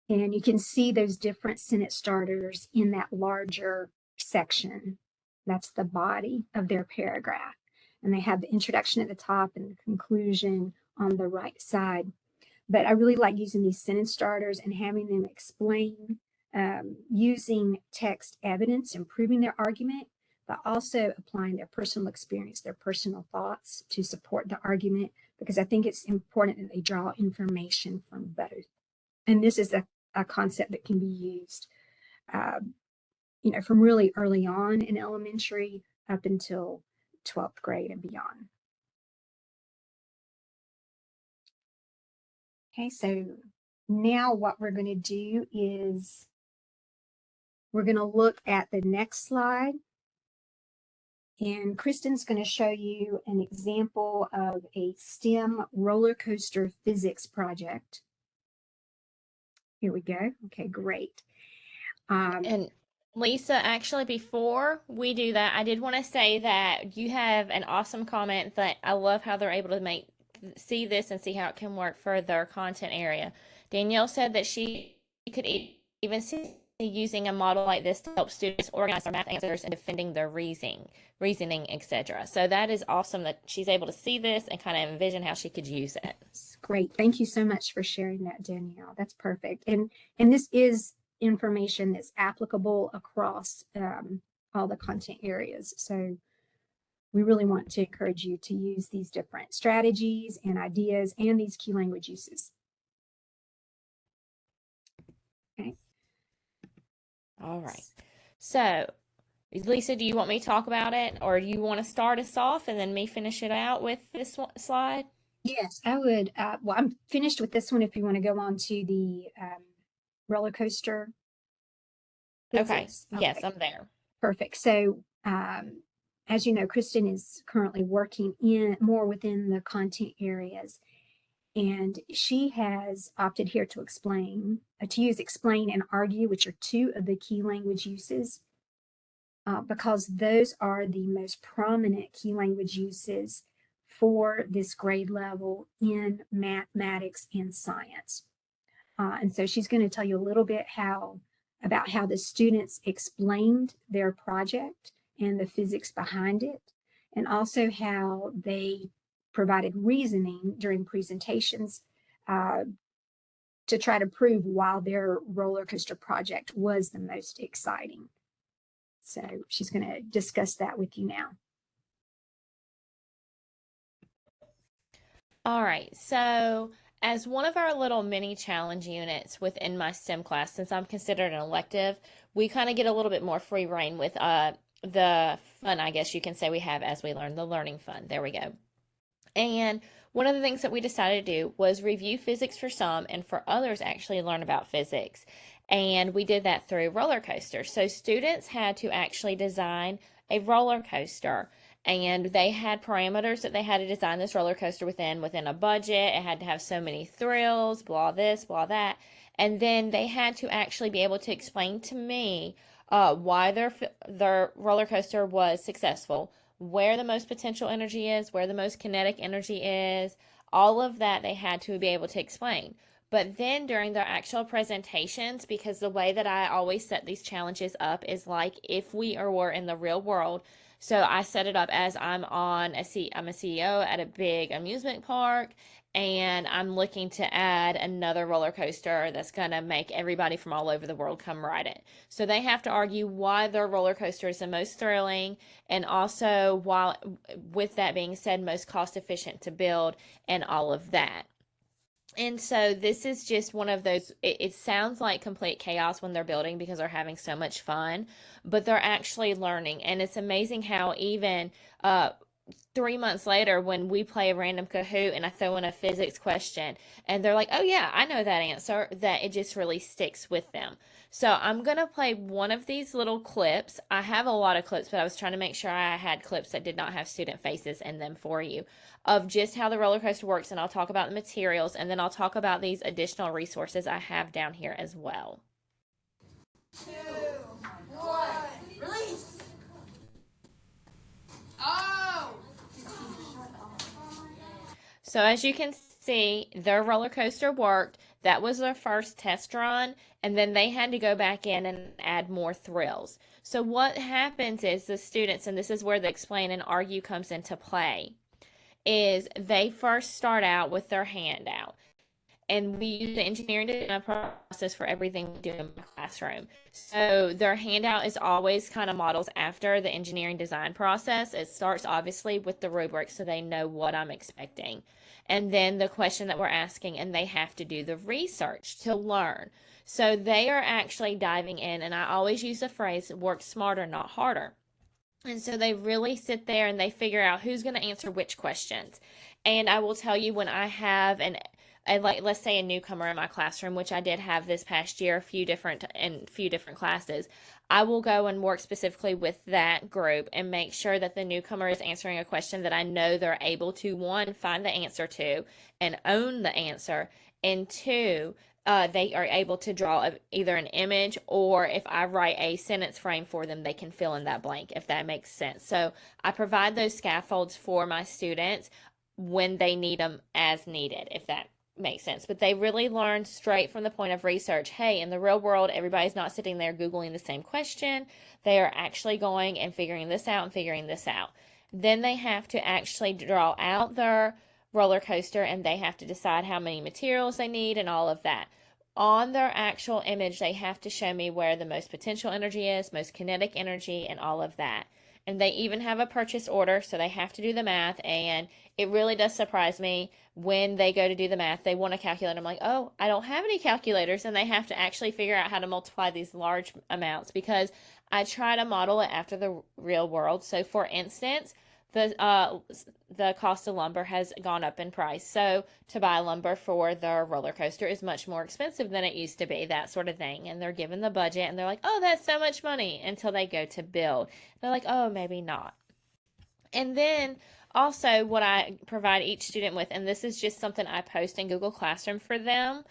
And you can see those different sentence starters in that larger section. That's the body of their paragraph. And they have the introduction at the top and the conclusion on the right side. But I really like using these sentence starters and having them explain using text evidence, improving their argument, but also applying their personal experience, their personal thoughts to support the argument, because I think it's important that they draw information from both. And this is a concept that can be used, from really early on in elementary up until 12th grade and beyond. Okay, so now what we're going to do is we're going to look at the next slide. And Kristen's going to show you an example of a STEM roller coaster physics project. Here we go. Okay, great. And Lisa, actually, before we do that, I did want to say that you have an awesome comment that I love how they're able to see this and see how it can work for their content area. Danielle said that she could even see using a model like this to help students organize their math answers and defending their reasoning, etc. So that is awesome that she's able to see this and kind of envision how she could use it. Great. Thank you so much for sharing that, Danielle. That's perfect. And this is information that's applicable across all the content areas. So we really want to encourage you to use these different strategies and ideas and these key language uses. Okay. All right. So, Lisa, do you want me to talk about it, or do you want to start us off and then me finish it out with this slide? Yes, I would. Well, I'm finished with this one if you want to go on to the roller coaster. Okay. Yes, I'm there. Perfect. So, as you know, Kristen is currently working more within the content areas. And she has opted here to use explain and argue, which are 2 of the key language uses, because those are the most prominent key language uses for this grade level in mathematics and science. And so she's going to tell you a little bit about how the students explained their project and the physics behind it, and also how they provided reasoning during presentations to try to prove why their roller coaster project was the most exciting. So she's going to discuss that with you now. All right, so as one of our little mini challenge units within my STEM class, since I'm considered an elective, we kind of get a little bit more free reign with the fun, I guess you can say, we have as we learn, the learning fun. There we go. And one of the things that we decided to do was review physics for some, and for others actually learn about physics. And we did that through roller coasters. So students had to actually design a roller coaster, and they had parameters that they had to design this roller coaster within a budget. It had to have so many thrills, blah this, blah that. And then they had to actually be able to explain to me why their roller coaster was successful, where the most potential energy is, where the most kinetic energy is, all of that they had to be able to explain. But then during their actual presentations, because the way that I always set these challenges up is like if we were in the real world. So I set it up as I'm a CEO at a big amusement park, and I'm looking to add another roller coaster that's going to make everybody from all over the world come ride it. So they have to argue why their roller coaster is the most thrilling, and also, while with that being said, most cost efficient to build, and all of that. And so this is just one of those, it sounds like complete chaos when they're building because they're having so much fun, but they're actually learning. And it's amazing how even 3 months later, when we play a random Kahoot and I throw in a physics question and they're like, oh yeah, I know that answer, that it just really sticks with them. So I'm going to play one of these little clips. I have a lot of clips, but I was trying to make sure I had clips that did not have student faces in them for you of just how the roller coaster works. And I'll talk about the materials, and then I'll talk about these additional resources I have down here as well. 2, 1, release. Oh! So as you can see, their roller coaster worked. That was their first test run, and then they had to go back in and add more thrills. So what happens is the students, and this is where the explain and argue comes into play, is they first start out with their handout. And we use the engineering design process for everything we do in my classroom. So their handout is always kind of models after the engineering design process. It starts obviously with the rubric so they know what I'm expecting. And then the question that we're asking, and they have to do the research to learn. So they are actually diving in, and I always use the phrase, work smarter, not harder. And so they really sit there and they figure out who's going to answer which questions. And I will tell you, when I have like, let's say a newcomer in my classroom, which I did have this past year, a few different classes, I will go and work specifically with that group and make sure that the newcomer is answering a question that I know they're able to, one, find the answer to and own the answer, and two, they are able to draw either an image, or if I write a sentence frame for them, they can fill in that blank, if that makes sense. So I provide those scaffolds for my students when they need them as needed, if that makes sense. But they really learn straight from the point of research. Hey, in the real world, everybody's not sitting there Googling the same question. They are actually going and figuring this out and figuring this out. Then they have to actually draw out their roller coaster, and they have to decide how many materials they need and all of that. On their actual image, they have to show me where the most potential energy is, most kinetic energy, and all of that. And they even have a purchase order, so they have to do the math. And it really does surprise me when they go to do the math. They want a calculator. I'm like, oh, I don't have any calculators. And they have to actually figure out how to multiply these large amounts, because I try to model it after the real world. So for instance, the cost of lumber has gone up in price. So to buy lumber for their roller coaster is much more expensive than it used to be, that sort of thing. And they're given the budget and they're like, oh, that's so much money, until they go to build. They're like, oh, maybe not. And then also what I provide each student with, and this is just something I post in Google Classroom for them,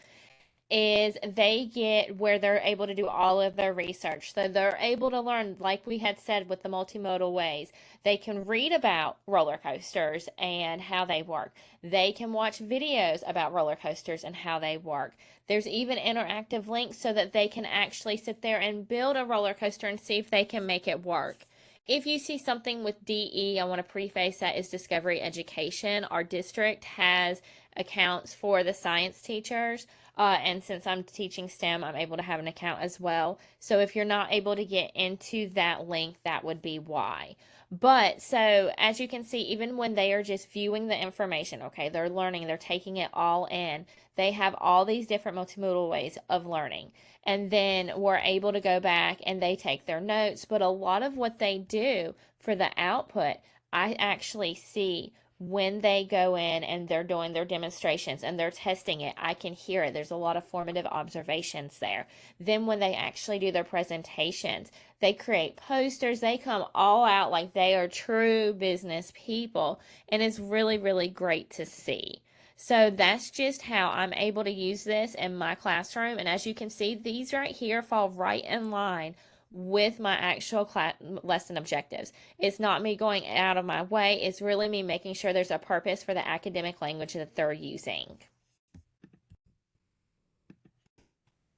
is they get where they're able to do all of their research. So they're able to learn, like we had said, with the multimodal ways. They can read about roller coasters and how they work. They can watch videos about roller coasters and how they work. There's even interactive links so that they can actually sit there and build a roller coaster and see if they can make it work. If you see something with DE, I want to preface that is Discovery Education. Our district has accounts for the science teachers. And since I'm teaching STEM, I'm able to have an account as well. So if you're not able to get into that link, that would be why. But so as you can see, even when they are just viewing the information, okay, they're learning, they're taking it all in. They have all these different multimodal ways of learning. And then we're able to go back and they take their notes. But a lot of what they do for the output, I actually see when they go in and they're doing their demonstrations and they're testing it. I can hear it. There's a lot of formative observations there. Then when they actually do their presentations, they create posters. They come all out like they are true business people. And it's really, really great to see. So that's just how I'm able to use this in my classroom. And as you can see, these right here fall right in line with my actual lesson objectives. It's not me going out of my way. It's really me making sure there's a purpose for the academic language that they're using.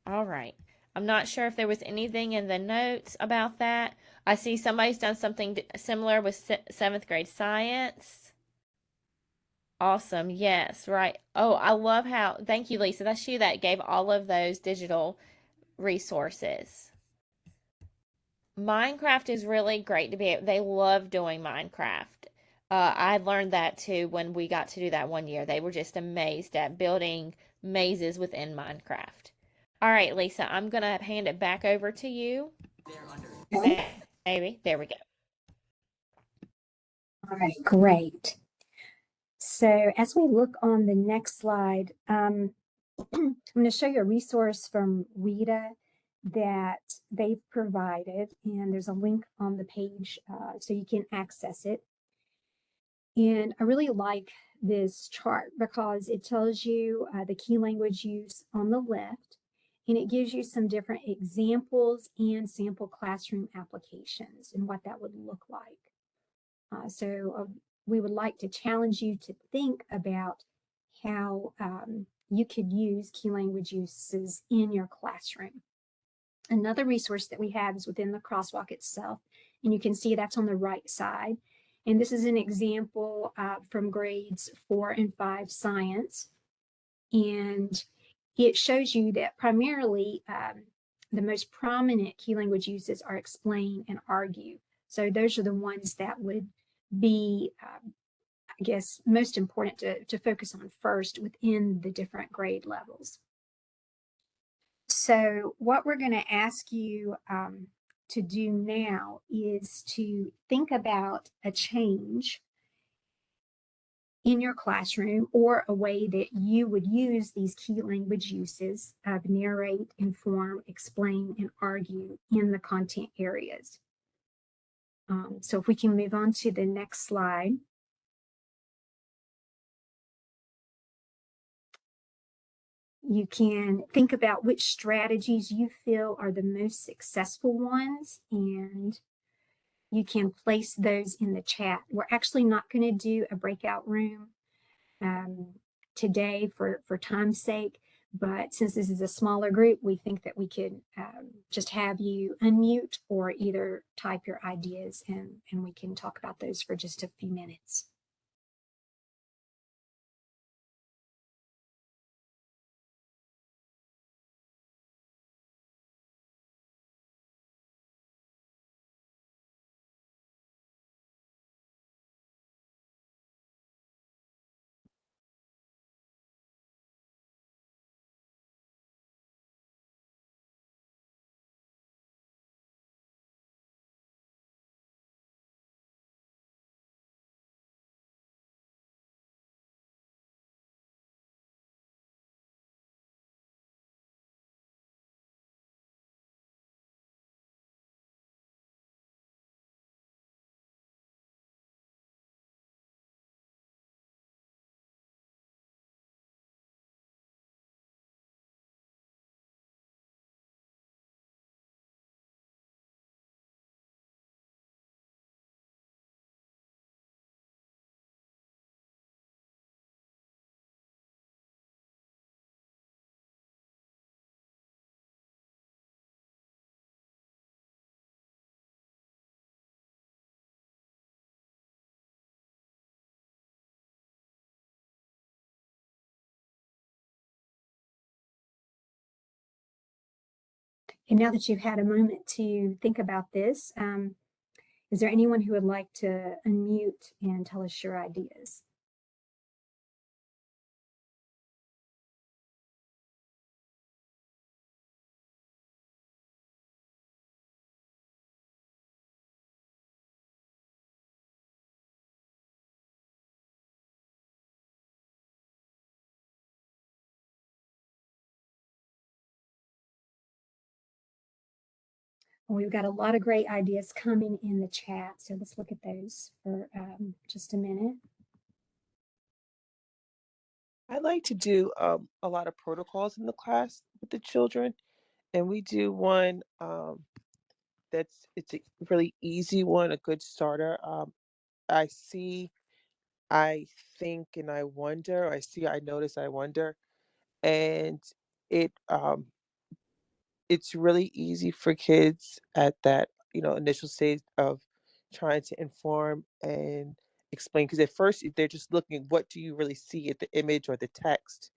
All right. I'm not sure if there was anything in the notes about that. I see somebody's done something similar with 7th grade science. Awesome. Yes, right. Oh, I love how, thank you, Lisa. That's you that gave all of those digital resources. Minecraft is really great to be able, they love doing Minecraft. I learned that too when we got to do that one year. They were just amazed at building mazes within Minecraft. All right, Lisa, I'm gonna hand it back over to you. Okay. Maybe. There we go. All right, great. So as we look on the next slide, I'm going to show you a resource from WIDA that they've provided, and there's a link on the page so you can access it. And I really like this chart because it tells you the key language use on the left, and it gives you some different examples and sample classroom applications and what that would look like. So we would like to challenge you to think about how you could use key language uses in your classroom. Another resource that we have is within the Crosswalk itself, and you can see that's on the right side. And this is an example from grades 4 and 5 science. And it shows you that primarily the most prominent key language uses are explain and argue. So those are the ones that would be, I guess, most important to focus on first within the different grade levels. So what we're going to ask you to do now is to think about a change in your classroom or a way that you would use these key language uses of narrate, inform, explain, and argue in the content areas. So if we can move on to the next slide. You can think about which strategies you feel are the most successful ones, and you can place those in the chat. We're actually not going to do a breakout room today for time's sake, but since this is a smaller group, we think that we could just have you unmute or either type your ideas and we can talk about those for just a few minutes. And now that you've had a moment to think about this, is there anyone who would like to unmute and tell us your ideas? Well, we've got a lot of great ideas coming in the chat, so let's look at those for just a minute. I like to do a lot of protocols in the class with the children, and we do one it's a really easy one, a good starter. I see, I think, and I wonder. I see, I notice, I wonder, and it it's really easy for kids at that initial stage of trying to inform and explain. Because at first they're just looking, what do you really see at the image or the text?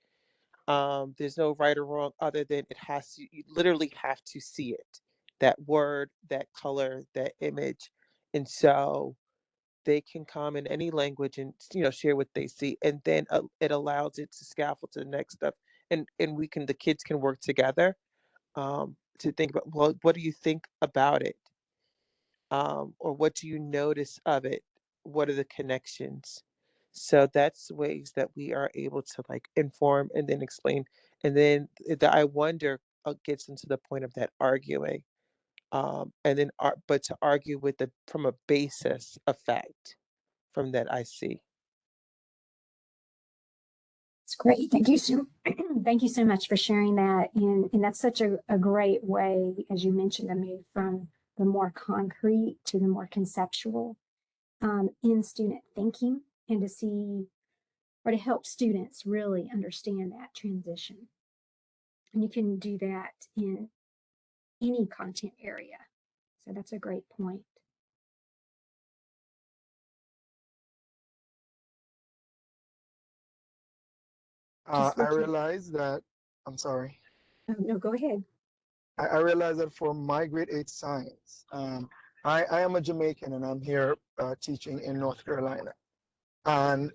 There's no right or wrong other than you literally have to see it, that word, that color, that image. And so they can come in any language and share what they see, and then it allows it to scaffold to the next stuff, and the kids can work together to think about, well, what do you think about it, or what do you notice of it? What are the connections? So that's ways that we are able to like inform and then explain, and then the I wonder gets into the point of that arguing, and then but to argue with the from a basis of fact from that I see. It's great. Thank you so thank you so much for sharing that. And that's such a great way, as you mentioned, to move from the more concrete to the more conceptual in student thinking, and to see or to help students really understand that transition. And you can do that in any content area. So that's a great point. Just I looking. realize that, I'm sorry. Oh, no, go ahead. I realize that for my grade 8 science, I am a Jamaican and I'm here teaching in North Carolina. And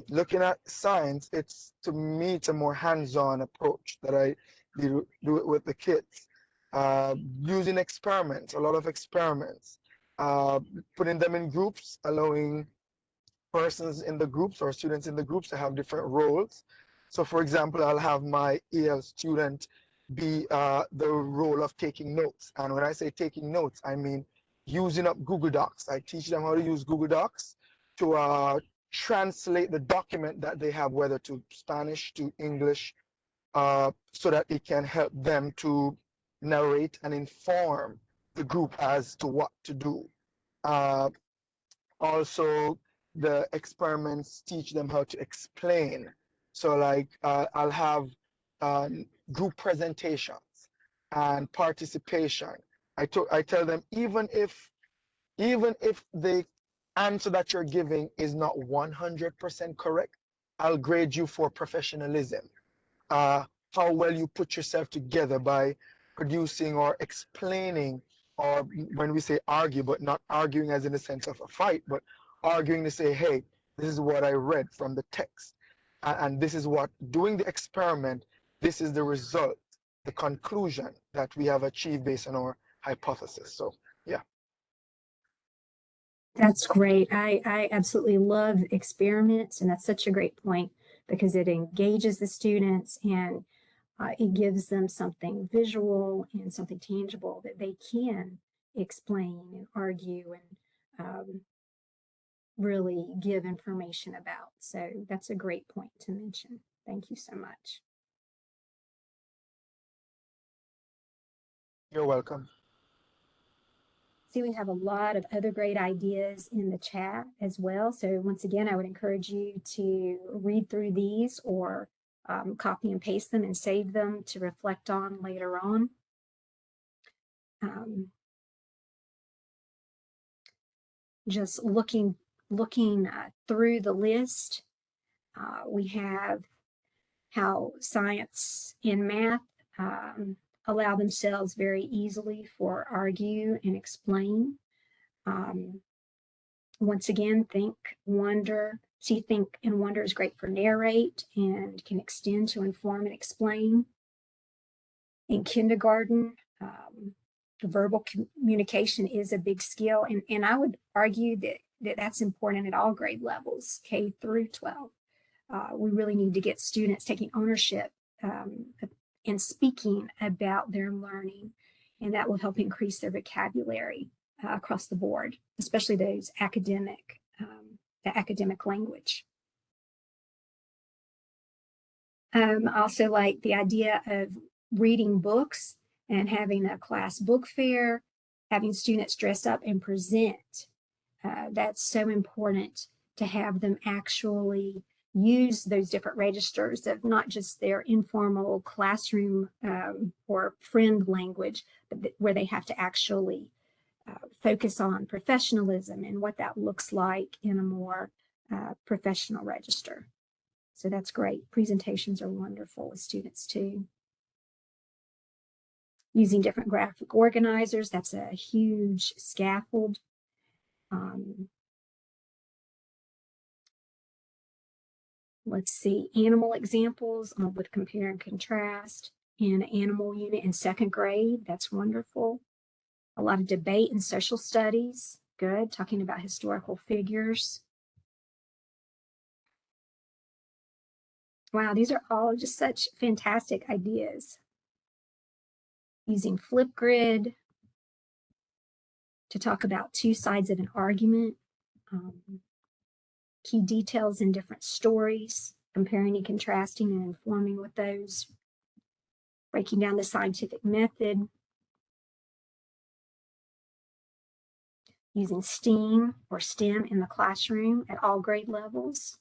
looking at science, it's to me, it's a more hands-on approach that I do it with the kids. Using experiments, a lot of experiments, uh, putting them in groups, allowing persons in the groups or students in the groups to have different roles. So for example, I'll have my EL student be the role of taking notes. And when I say taking notes, I mean using up Google Docs. I teach them how to use Google Docs to translate the document that they have, whether to Spanish, to English, so that it can help them to narrate and inform the group as to what to do. Uh, Also, the experiments teach them how to explain. So like I'll have group presentations and participation. I tell them, even if the answer that you're giving is not 100% correct, I'll grade you for professionalism. How well you put yourself together by producing or explaining, or when we say argue, but not arguing as in the sense of a fight, but arguing to say, hey, this is what I read from the text. And this is what, doing the experiment, this is the result, the conclusion that we have achieved based on our hypothesis. So, yeah. That's great. I absolutely love experiments, and that's such a great point because it engages the students, and it gives them something visual and something tangible that they can explain and argue and really give information about. So that's a great point to mention. Thank you so much. You're welcome. See, we have a lot of other great ideas in the chat as well. So once again, I would encourage you to read through these or copy and paste them and save them to reflect on later on. Just looking through the list, we have how science and math allow themselves very easily for argue and explain. Once again, think, wonder. See, think and wonder is great for narrate and can extend to inform and explain. In kindergarten, verbal communication is a big skill, and I would argue that that's important at all grade levels, K through 12. We really need to get students taking ownership and speaking about their learning, and that will help increase their vocabulary across the board, especially those academic, the academic language. I also like the idea of reading books and having a class book fair, having students dress up and present. That's so important to have them actually use those different registers of not just their informal classroom or friend language, but where they have to actually focus on professionalism and what that looks like in a more professional register. So that's great. Presentations are wonderful with students too. Using different graphic organizers, that's a huge scaffold. Let's see, animal examples with compare and contrast in animal unit in second grade. That's wonderful. A lot of debate and social studies. Good. Talking about historical figures. Wow, these are all just such fantastic ideas. Using Flipgrid to talk about two sides of an argument. Key details in different stories, comparing and contrasting and informing with those, breaking down the scientific method, using STEAM or STEM in the classroom at all grade levels,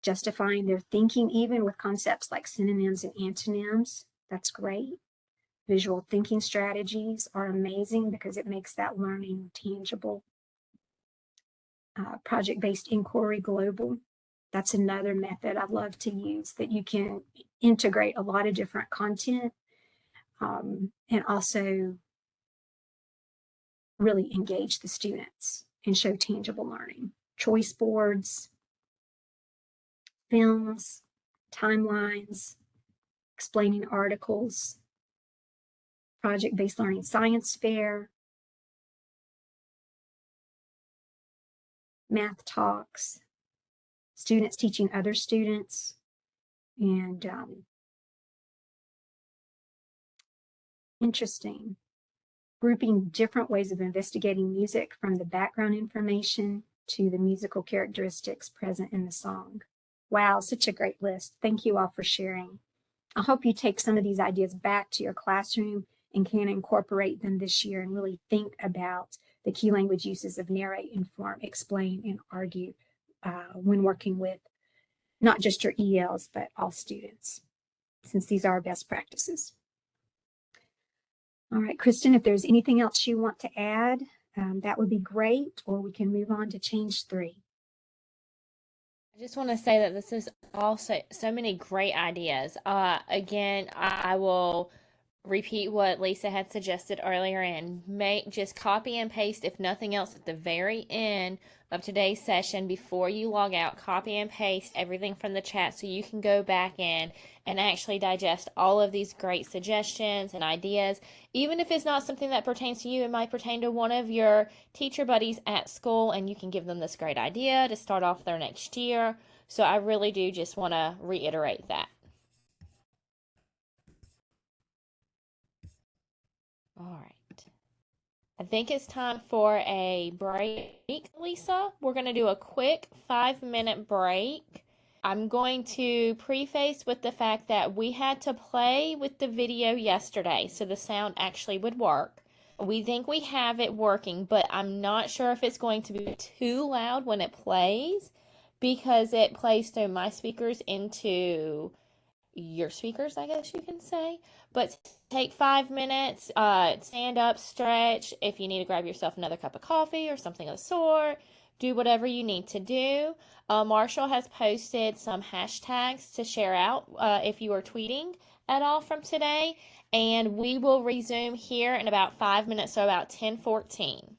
justifying their thinking even with concepts like synonyms and antonyms. That's great. Visual thinking strategies are amazing because it makes that learning tangible. Project-based inquiry global. That's another method I love to use, that you can integrate a lot of different content and also really engage the students and show tangible learning. Choice boards, films, timelines, explaining articles, project-based learning science fair, math talks, students teaching other students, and interesting, grouping different ways of investigating music from the background information to the musical characteristics present in the song. Wow, such a great list. Thank you all for sharing. I hope you take some of these ideas back to your classroom and can incorporate them this year and really think about the key language uses of narrate, inform, explain, and argue when working with not just your ELs, but all students, since these are best practices. All right, Kristen, if there's anything else you want to add, that would be great, or we can move on to change 3. I just want to say that this is also so many great ideas. Again, I will repeat what Lisa had suggested earlier and just copy and paste, if nothing else, at the very end of today's session before you log out. Copy and paste everything from the chat so you can go back in and actually digest all of these great suggestions and ideas. Even if it's not something that pertains to you, it might pertain to one of your teacher buddies at school, and you can give them this great idea to start off their next year. So I really do just want to reiterate that. All right. I think it's time for a break, Lisa. We're going to do a quick 5-minute break. I'm going to preface with the fact that we had to play with the video yesterday, so the sound actually would work. We think we have it working, but I'm not sure if it's going to be too loud when it plays, because it plays through my speakers into your speakers, I guess you can say. But take 5 minutes, stand up, stretch. If you need to grab yourself another cup of coffee or something of the sort, do whatever you need to do. Marshall has posted some hashtags to share out if you are tweeting at all from today. And we will resume here in about 5 minutes, so about 10:14.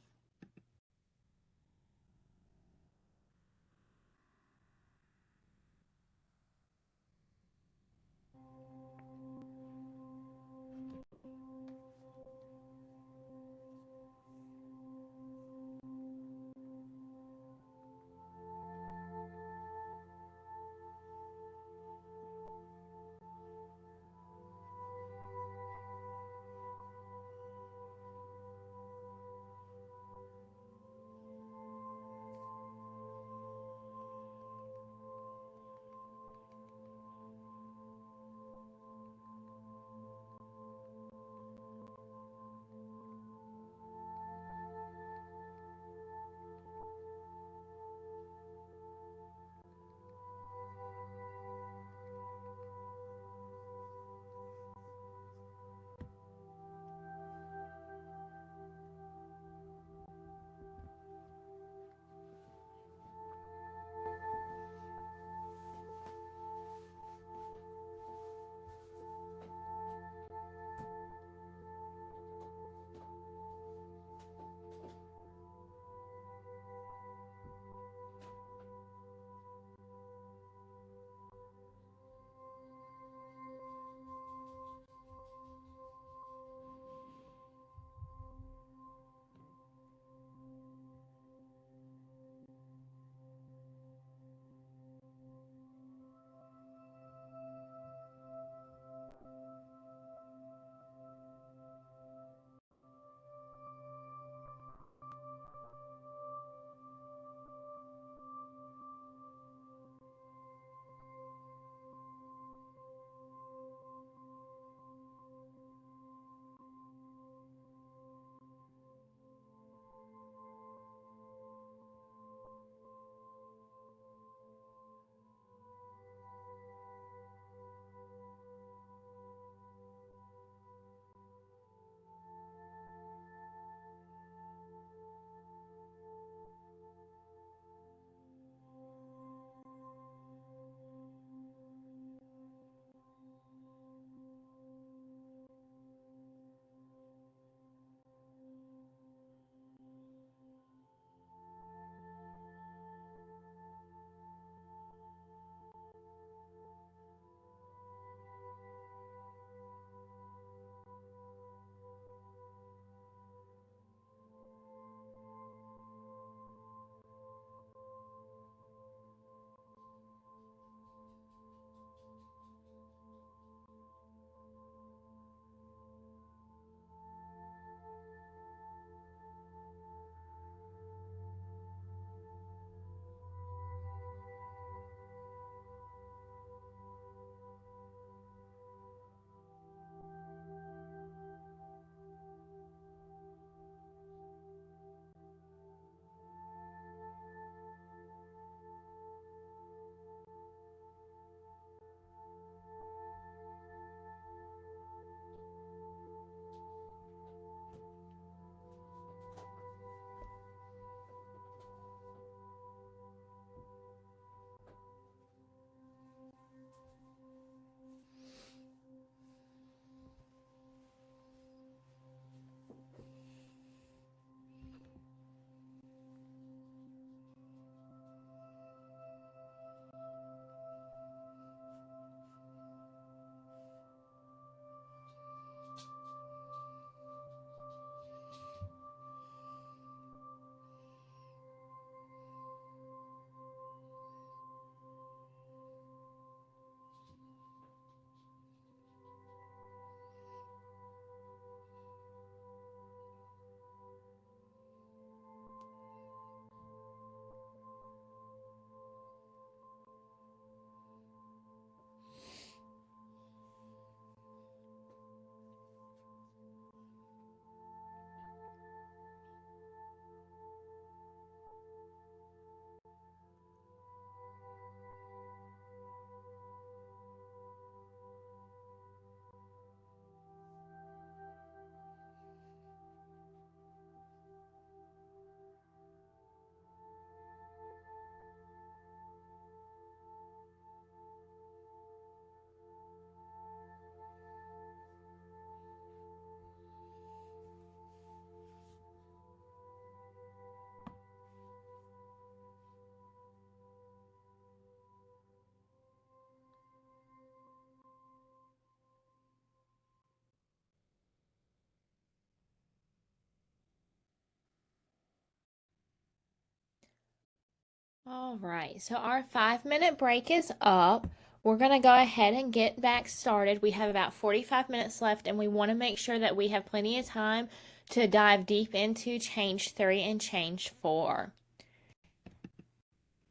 All right, so our 5-minute break is up. We're going to go ahead and get back started. We have about 45 minutes left, and we want to make sure that we have plenty of time to dive deep into change 3 and change 4.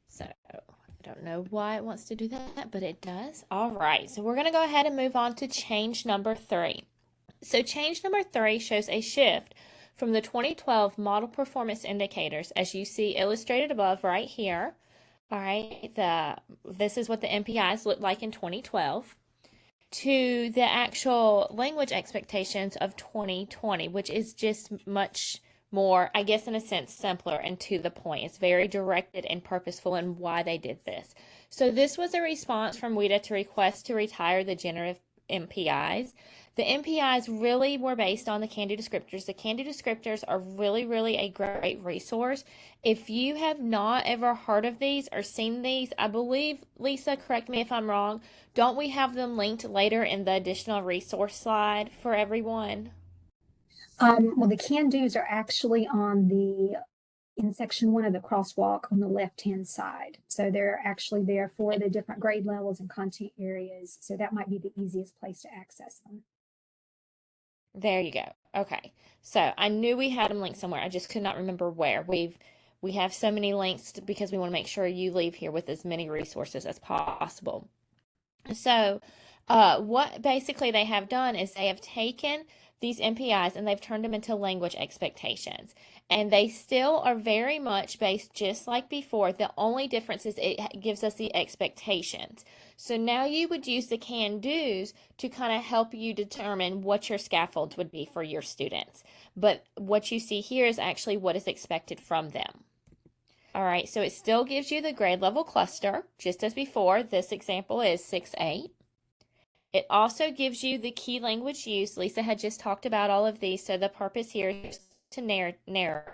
So I don't know why it wants to do that, but it does. All right, so we're going to go ahead and move on to change number 3. So change number 3 shows a shift from the 2012 model performance indicators, as you see illustrated above right here. All right, this is what the MPIs looked like in 2012, to the actual language expectations of 2020, which is just much more, I guess, in a sense, simpler and to the point. It's very directed and purposeful in why they did this. So this was a response from WIDA to request to retire the generative MPIs. The MPIs really were based on the can-do descriptors. The can-do descriptors are really, really a great resource. If you have not ever heard of these or seen these, I believe, Lisa, correct me if I'm wrong, don't we have them linked later in the additional resource slide for everyone? Well, the can-dos are actually in section 1 of the crosswalk on the left-hand side. So they're actually there for the different grade levels and content areas. So that might be the easiest place to access them. There you go. Okay. So I knew we had them linked somewhere. I just could not remember where. We have so many links because we want to make sure you leave here with as many resources as possible. So what basically they have done is they have taken these MPIs and they've turned them into language expectations. And they still are very much based just like before. The only difference is it gives us the expectations. So now you would use the can-dos to kind of help you determine what your scaffolds would be for your students. But what you see here is actually what is expected from them. All right, so it still gives you the grade level cluster, just as before. This example is 6-8. It also gives you the key language use. Lisa had just talked about all of these, so the purpose here is to narrate.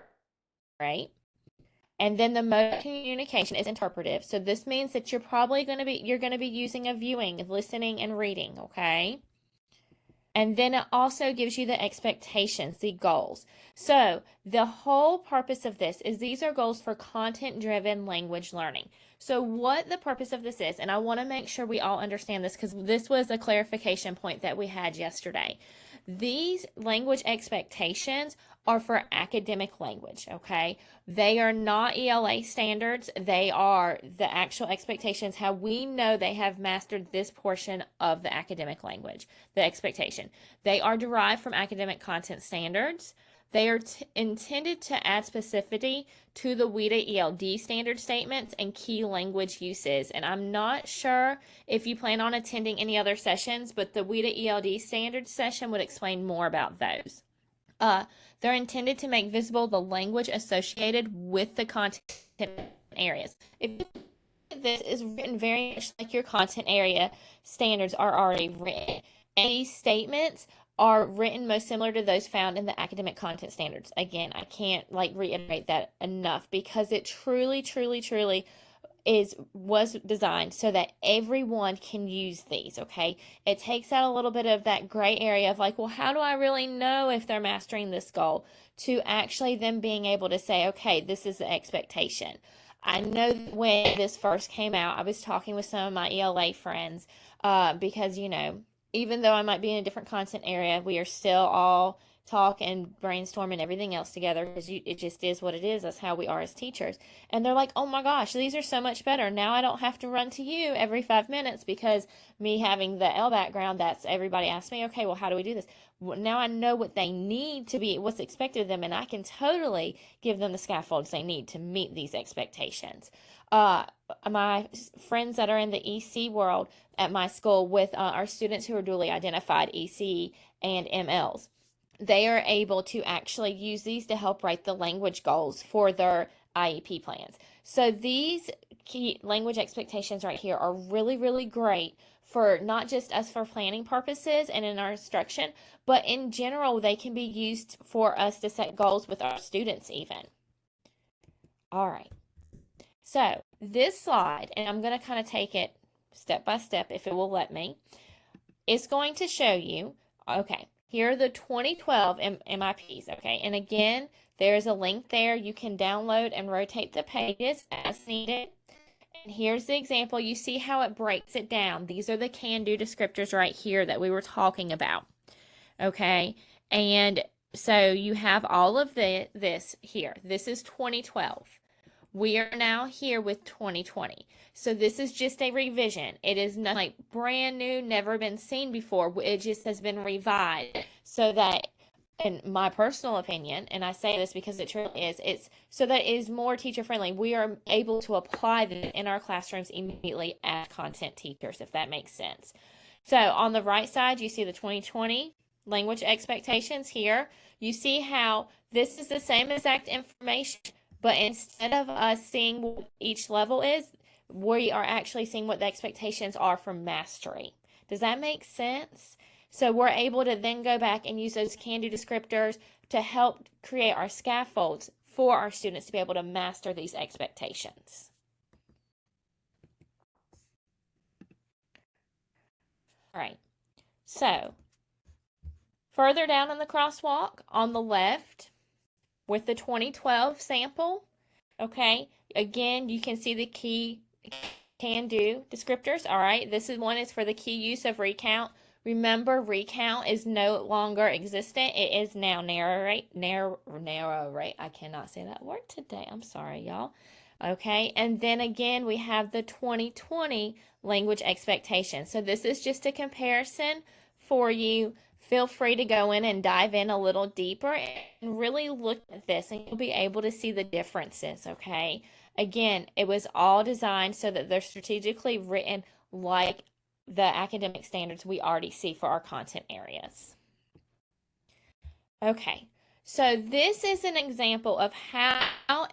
And then the mode of communication is interpretive. So this means that you're going to be using a viewing, listening, and reading, okay? And then it also gives you the expectations, the goals. So the whole purpose of this is these are goals for content-driven language learning. So what the purpose of this is, and I want to make sure we all understand this because this was a clarification point that we had yesterday. These language expectations are for academic language, okay? They are not ELA standards. They are the actual expectations, how we know they have mastered this portion of the academic language, the expectation. They are derived from academic content standards. They are intended to add specificity to the WIDA ELD standard statements and key language uses. And I'm not sure if you plan on attending any other sessions, but the WIDA ELD standards session would explain more about those. They're intended to make visible the language associated with the content areas. If this is written very much like your content area standards are already written, and these statements are written most similar to those found in the academic content standards. Again, I can't reiterate that enough because it truly was designed so that everyone can use these, okay? It takes out a little bit of that gray area of well, how do I really know if they're mastering this goal, to actually them being able to say, okay, this is the expectation. I know that when this first came out, I was talking with some of my ELA friends because, even though I might be in a different content area, we are still all talk and brainstorm and everything else together because it just is what it is. That's how we are as teachers. And they're like, oh my gosh, these are so much better. Now I don't have to run to you every 5 minutes because me having the L background, that's everybody asks me, okay, well, how do we do this? Now I know what they need to be, what's expected of them, and I can totally give them the scaffolds they need to meet these expectations. My friends that are in the EC world at my school with our students who are dually identified EC and MLs, they are able to actually use these to help write the language goals for their IEP plans. So these key language expectations right here are really great for not just us for planning purposes and in our instruction, but in general, they can be used for us to set goals with our students even. All right. So this slide, and I'm going to kind of take it step by step if it will let me, is going to show you, okay, here are the 2012 MIPs, okay? And again, there's a link there. You can download and rotate the pages as needed. And here's the example. You see how it breaks it down. These are the can-do descriptors right here that we were talking about. Okay, and so you have all of this here. This is 2012. We are now here with 2020. So this is just a revision. It is not like brand new, never been seen before. It just has been revised so that, in my personal opinion, and I say this because it truly is, it's so that it is more teacher friendly. We are able to apply this in our classrooms immediately as content teachers, if that makes sense. So on the right side, you see the 2020 language expectations here. You see how this is the same exact information, but instead of us seeing what each level is, we are actually seeing what the expectations are for mastery. Does that make sense? So we're able to then go back and use those can-do descriptors to help create our scaffolds for our students to be able to master these expectations. All right, so further down in the crosswalk on the left with the 2012 sample, okay, again, you can see the key can-do descriptors. All right, this one is for the key use of recount. Remember, recount is no longer existent. It is now narrate. I cannot say that word today. I'm sorry, y'all. Okay, and then again, we have the 2020 language expectations. So this is just a comparison for you. Feel free to go in and dive in a little deeper and really look at this, and you'll be able to see the differences, okay? Again, it was all designed so that they're strategically written like the academic standards we already see for our content areas. Okay, so this is an example of how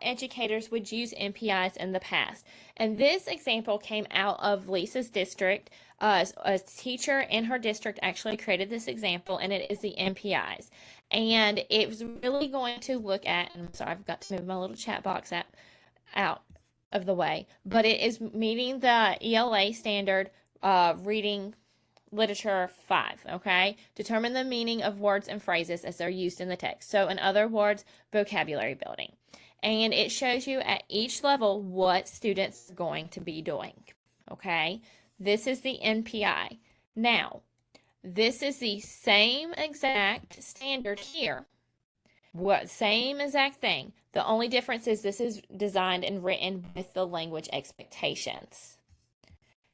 educators would use NPIs in the past. And this example came out of Lisa's district. A teacher in her district actually created this example, and it is the NPIs. And it was really going to look at, and I'm sorry, I've got to move my little chat box out of the way, but it is meeting the ELA standard reading literature 5, okay? Determine the meaning of words and phrases as they're used in the text. So in other words, vocabulary building. And it shows you at each level what students are going to be doing, okay? This is the NPI. Now, this is the same exact standard here. Same exact thing. The only difference is this is designed and written with the language expectations,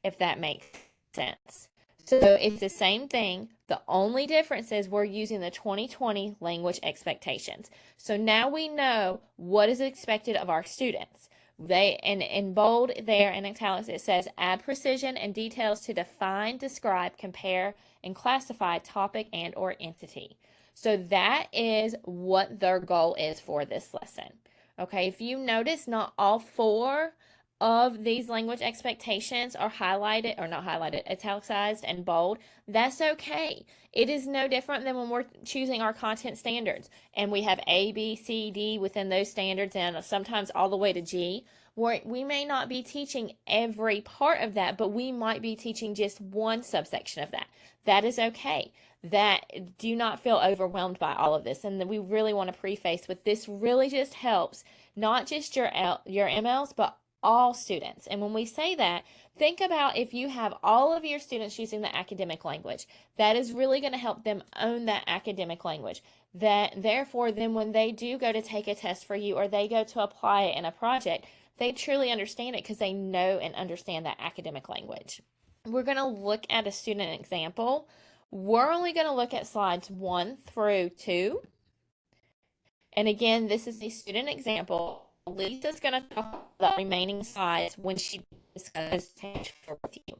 if that makes sense. So it's the same thing. The only difference is we're using the 2020 language expectations. So now we know what is expected of our students. And in bold there in italics it says add precision and details to define, describe, compare, and classify topic and or entity. So that is what their goal is for this lesson. Okay, if you notice, not all 4 of these language expectations are highlighted, or not highlighted, italicized and bold. That's okay. It is no different than when we're choosing our content standards and we have A, B, C, D within those standards and sometimes all the way to G. We may not be teaching every part of that, but we might be teaching just one subsection of that. That is okay. Do not feel overwhelmed by all of this. And we really want to preface with this really just helps not just your MLs, but all students. And when we say that, think about if you have all of your students using the academic language, that is really going to help them own that academic language. That therefore, then when they do go to take a test for you or they go to apply it in a project, they truly understand it because they know and understand that academic language. We're going to look at a student example. We're only going to look at slides 1 through 2. And again, this is a student example. Lisa's going to talk about the remaining slides when she discusses with you.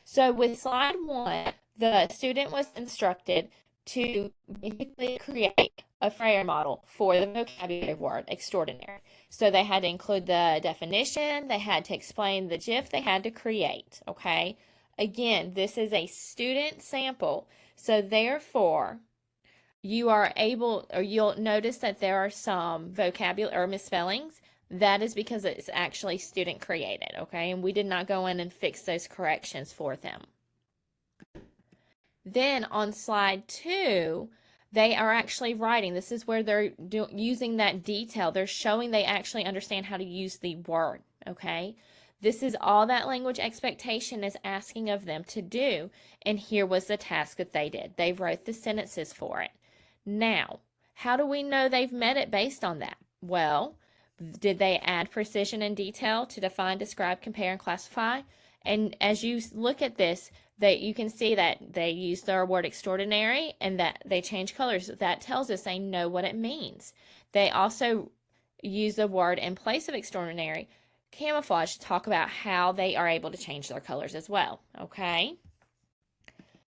So with slide 1, the student was instructed to basically create a Freyer model for the vocabulary word extraordinary. So they had to include the definition, they had to explain the GIF, they had to create, okay? Again, this is a student sample, so therefore you are able, or you'll notice that there are some vocabulary or misspellings. That is because it's actually student created, okay? And we did not go in and fix those corrections for them. Then on slide 2, they are actually writing. This is where they're using that detail. They're showing they actually understand how to use the word, okay? This is all that language expectation is asking of them to do, and here was the task that they did. They wrote the sentences for it. Now, how do we know they've met it based on that? Well, did they add precision and detail to define, describe, compare, and classify? And as you look at this, that you can see that they use their word extraordinary and that they change colors. That tells us they know what it means. They also use the word in place of extraordinary, camouflage, to talk about how they are able to change their colors as well. Okay?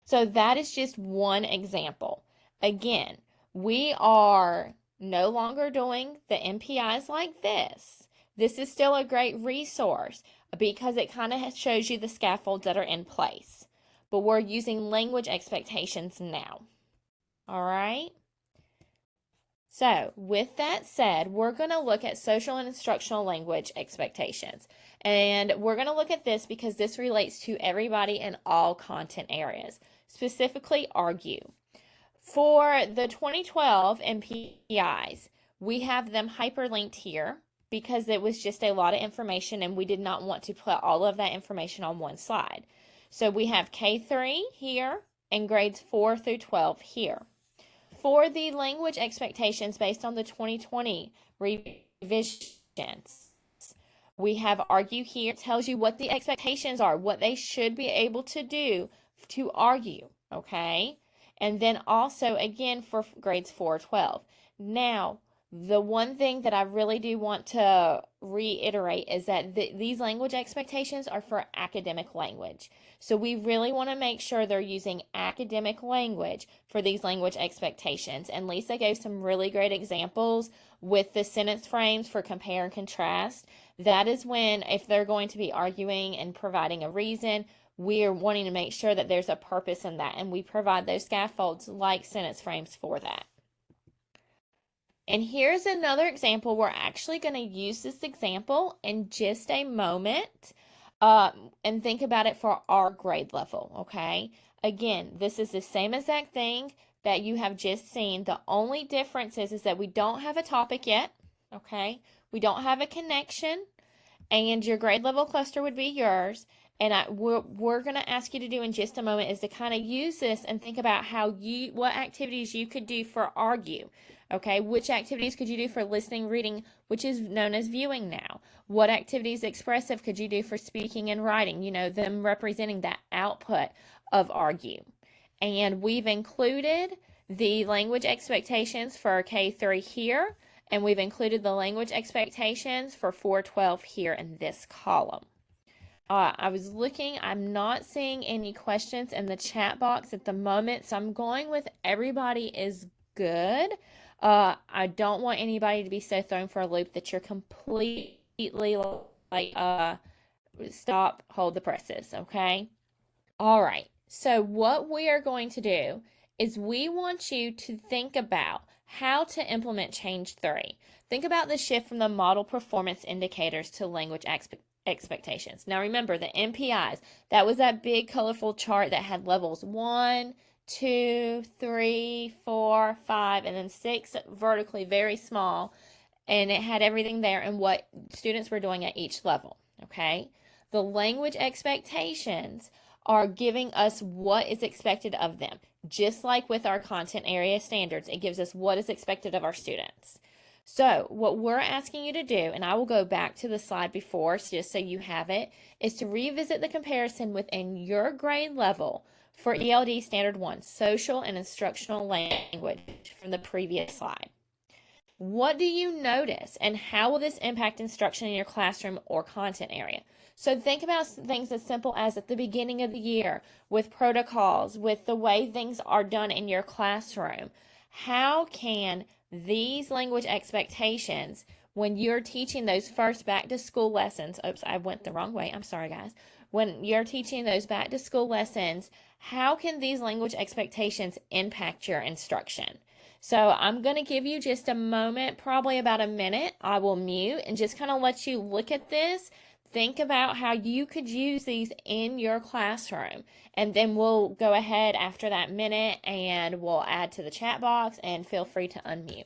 So that is just one example. Again, we are no longer doing the MPIs like this. This is still a great resource because it kind of shows you the scaffolds that are in place. But we're using language expectations now. All right? So, with that said, we're going to look at social and instructional language expectations. And we're going to look at this because this relates to everybody in all content areas, specifically argue. For the 2012 MPIs, we have them hyperlinked here because it was just a lot of information and we did not want to put all of that information on one slide. So we have K3 here and grades 4 through 12 here. For the language expectations based on the 2020 revisions, we have argue here. It tells you what the expectations are, what they should be able to do to argue, okay? And then also, again, for grades 4 or 12. Now, the one thing that I really do want to reiterate is that these language expectations are for academic language. So we really want to make sure they're using academic language for these language expectations. And Lisa gave some really great examples with the sentence frames for compare and contrast. That is when, if they're going to be arguing and providing a reason, we are wanting to make sure that there's a purpose in that. And we provide those scaffolds like sentence frames for that. And here's another example. We're actually going to use this example in just a moment and think about it for our grade level, okay? Again, this is the same exact thing that you have just seen. The only difference is that we don't have a topic yet, okay? We don't have a connection, and your grade level cluster would be yours. And we're going to ask you to do in just a moment is to kind of use this and think about what activities you could do for argue. Okay, which activities could you do for listening, reading, which is known as viewing now? What activities expressive could you do for speaking and writing? You know, them representing that output of argue. And we've included the language expectations for K3 here, and we've included the language expectations for 412 here in this column. I was looking, I'm not seeing any questions in the chat box at the moment, so I'm going with everybody is good. I don't want anybody to be so thrown for a loop that you're completely like, stop, hold the presses, okay? All right, so what we are going to do is we want you to think about how to implement change 3. Think about the shift from the model performance indicators to language expectations. Now remember, the MPIs, that was that big colorful chart that had levels 1, 2, 3, 4, 5, and then 6 vertically, very small, and it had everything there and what students were doing at each level, okay? The language expectations are giving us what is expected of them. Just like with our content area standards, it gives us what is expected of our students. So what we're asking you to do, and I will go back to the slide before just so you have it, is to revisit the comparison within your grade level for ELD Standard 1, Social and Instructional Language, from the previous slide. What do you notice, and how will this impact instruction in your classroom or content area? So think about things as simple as at the beginning of the year, with protocols, with the way things are done in your classroom. How can these language expectations, when you're teaching those first back to school lessons, oops, I went the wrong way, I'm sorry guys. When you're teaching those back to school lessons, how can these language expectations impact your instruction? So I'm going to give you just a moment, probably about a minute. I will mute and just kind of let you look at this. Think about how you could use these in your classroom. And then we'll go ahead after that minute and we'll add to the chat box, and feel free to unmute.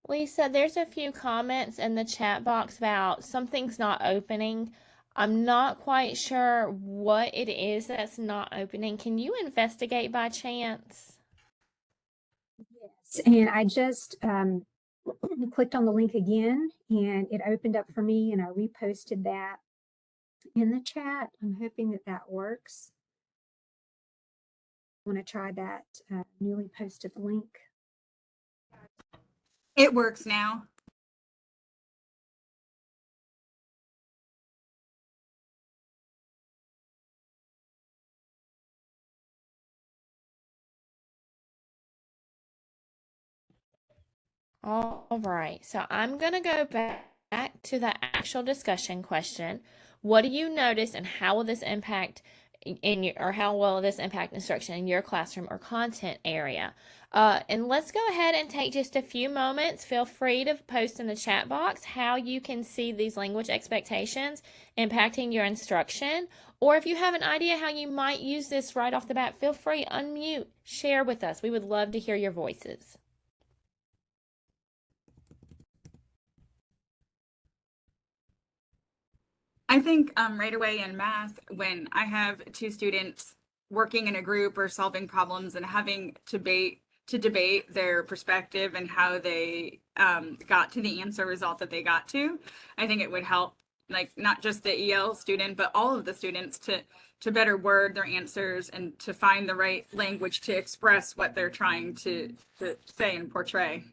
Lisa, there's a few comments in the chat box about something's not opening. I'm not quite sure what it is that's not opening. Can you investigate by chance? Yes, and I just clicked on the link again and it opened up for me and I reposted that in the chat. I'm hoping that that works. I want to try that newly posted link. It works now. All right, so I'm going to go back to the actual discussion question. What do you notice and how will this impact in your, or how will this impact instruction in your classroom or content area? And let's go ahead and take just a few moments. Feel free to post in the chat box how you can see these language expectations impacting your instruction. Or if you have an idea how you might use this right off the bat, feel free, unmute, share with us. We would love to hear your voices. I think right away in math, when I have two students working in a group or solving problems and having to debate their perspective and how they got to the answer result that they got to, I think it would help, like, not just the EL student, but all of the students to better word their answers and to find the right language to express what they're trying to say and portray.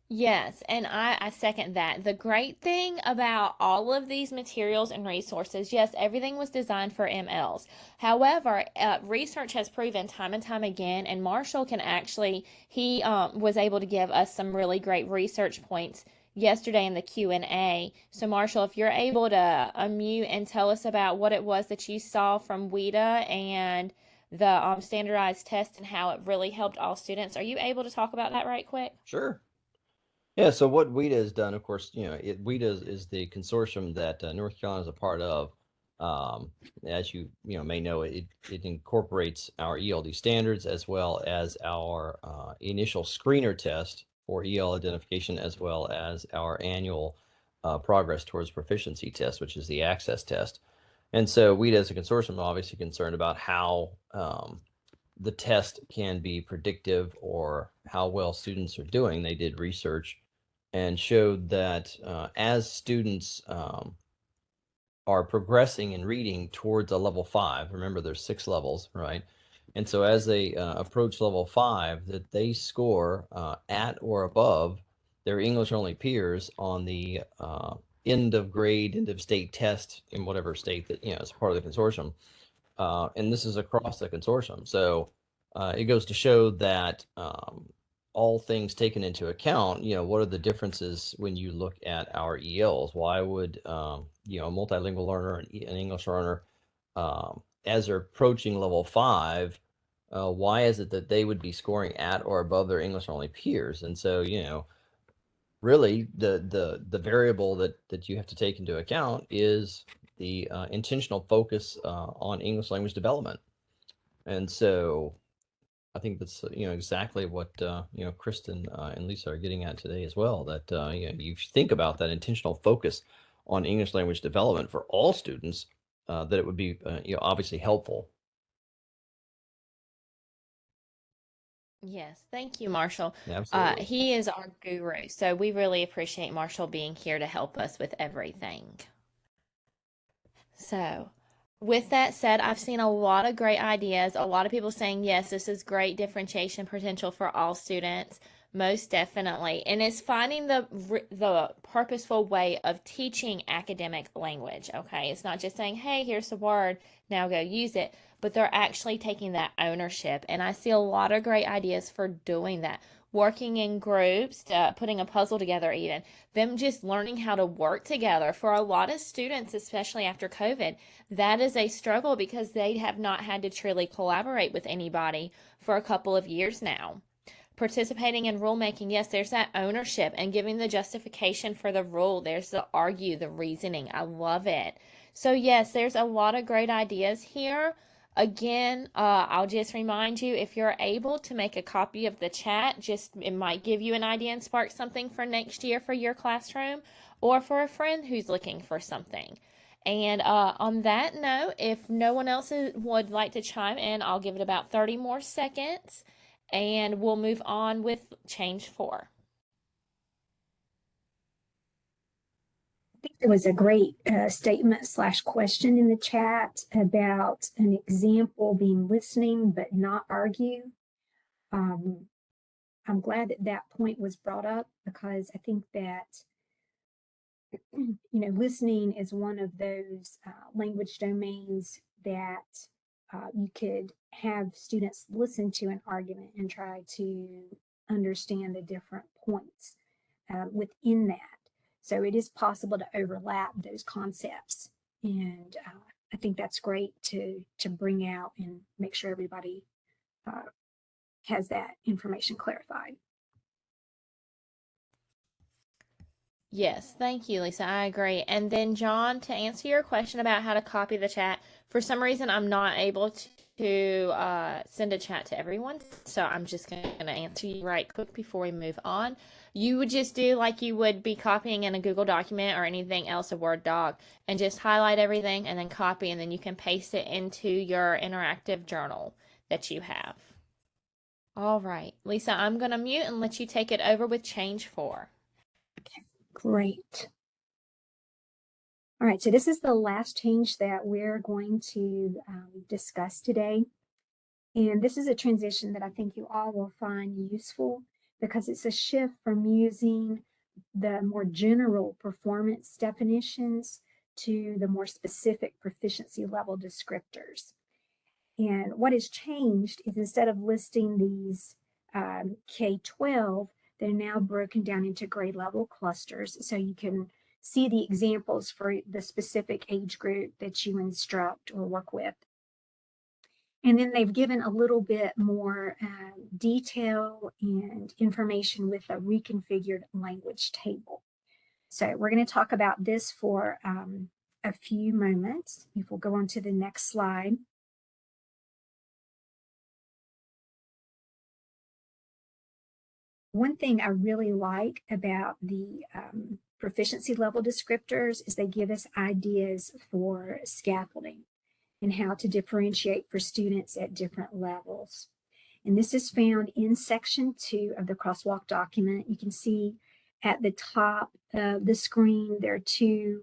Yes, and I second that. The great thing about all of these materials and resources, yes, everything was designed for MLs. However, research has proven time and time again, and Marshall can actually, he was able to give us some really great research points yesterday in the Q&A. So Marshall, if you're able to unmute and tell us about what it was that you saw from WIDA and the standardized test and how it really helped all students, are you able to talk about that right quick? Sure. Yeah, so what WIDA has done, of course, WIDA is the consortium that North Carolina is a part of. As you may know, it incorporates our ELD standards as well as our initial screener test for EL identification, as well as our annual progress towards proficiency test, which is the access test. And so WIDA as a consortium is obviously concerned about how the test can be predictive or how well students are doing. They did research and showed that as students are progressing in reading towards a level 5, remember there's 6 levels, right? And so as they approach level 5, that they score at or above their English only peers on the end of grade, end of state test in whatever state that, is part of the consortium. And this is across the consortium. So it goes to show that all things taken into account, what are the differences when you look at our ELs? Why would, a multilingual learner and an English learner, as they're approaching level 5, why is it that they would be scoring at or above their English only peers? And so, really the variable that you have to take into account is the intentional focus on English language development. And so I think that's exactly what Kristen and Lisa are getting at today as well. That you think about that intentional focus on English language development for all students, that it would be obviously helpful. Yes, thank you, Marshall. Absolutely. He is our guru, so we really appreciate Marshall being here to help us with everything. So, with that said, I've seen a lot of great ideas. A lot of people saying, yes, this is great differentiation potential for all students. Most definitely. And it's finding the purposeful way of teaching academic language, okay? It's not just saying, hey, here's the word, now go use it, but they're actually taking that ownership. And I see a lot of great ideas for doing that. Working in groups, putting a puzzle together even, them just learning how to work together. For a lot of students, especially after COVID, that is a struggle because they have not had to truly collaborate with anybody for a couple of years now. Participating in rulemaking, yes, there's that ownership and giving the justification for the rule. There's the argue, the reasoning. I love it. So yes, there's a lot of great ideas here. Again, I'll just remind you, if you're able to make a copy of the chat, it might give you an idea and spark something for next year for your classroom or for a friend who's looking for something. And on that note, if no one else would like to chime in, I'll give it about 30 more seconds and we'll move on with change 4. I think there was a great statement / question in the chat about an example being listening but not argue. I'm glad that that point was brought up because I think that listening is one of those language domains that you could have students listen to an argument and try to understand the different points within that. So it is possible to overlap those concepts. And I think that's great to bring out and make sure everybody has that information clarified. Yes, thank you, Lisa. I agree. And then, John, to answer your question about how to copy the chat, for some reason I'm not able to send a chat to everyone, so I'm just going to answer you right quick before we move on. You would just do like you would be copying in a Google document or anything else, a Word doc, and just highlight everything and then copy, and then you can paste it into your interactive journal that you have. All right, Lisa, I'm going to mute and let you take it over with change 4. Okay, great. All right, so this is the last change that we're going to discuss today. And this is a transition that I think you all will find useful because it's a shift from using the more general performance definitions to the more specific proficiency level descriptors. And what has changed is instead of listing these K-12, they're now broken down into grade level clusters. So you can see the examples for the specific age group that you instruct or work with. And then they've given a little bit more detail and information with a reconfigured language table. So we're going to talk about this for a few moments. If we'll go on to the next slide. One thing I really like about the proficiency level descriptors is they give us ideas for scaffolding and how to differentiate for students at different levels. And this is found in section 2 of the Crosswalk document. You can see at the top of the screen, there are 2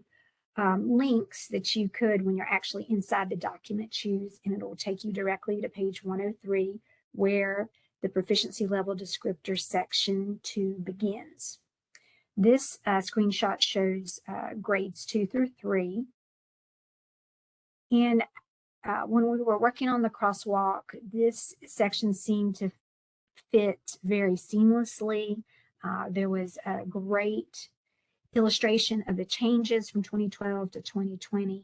links that you could, when you're actually inside the document, choose, and it will take you directly to page 103, where the proficiency level descriptor section 2 begins. This screenshot shows grades 2 through 3. And when we were working on the crosswalk, this section seemed to fit very seamlessly. There was a great illustration of the changes from 2012 to 2020.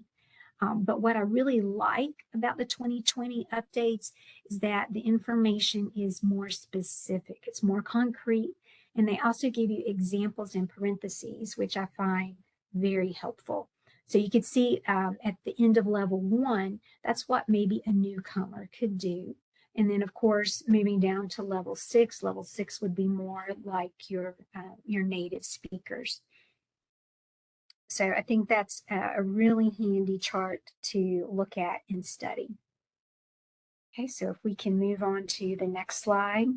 But what I really like about the 2020 updates is that the information is more specific, it's more concrete, and they also give you examples in parentheses, which I find very helpful. So you could see at the end of level 1, that's what maybe a newcomer could do. And then, of course, moving down to level 6 would be more like your native speakers. So I think that's a really handy chart to look at and study. Okay, so if we can move on to the next slide.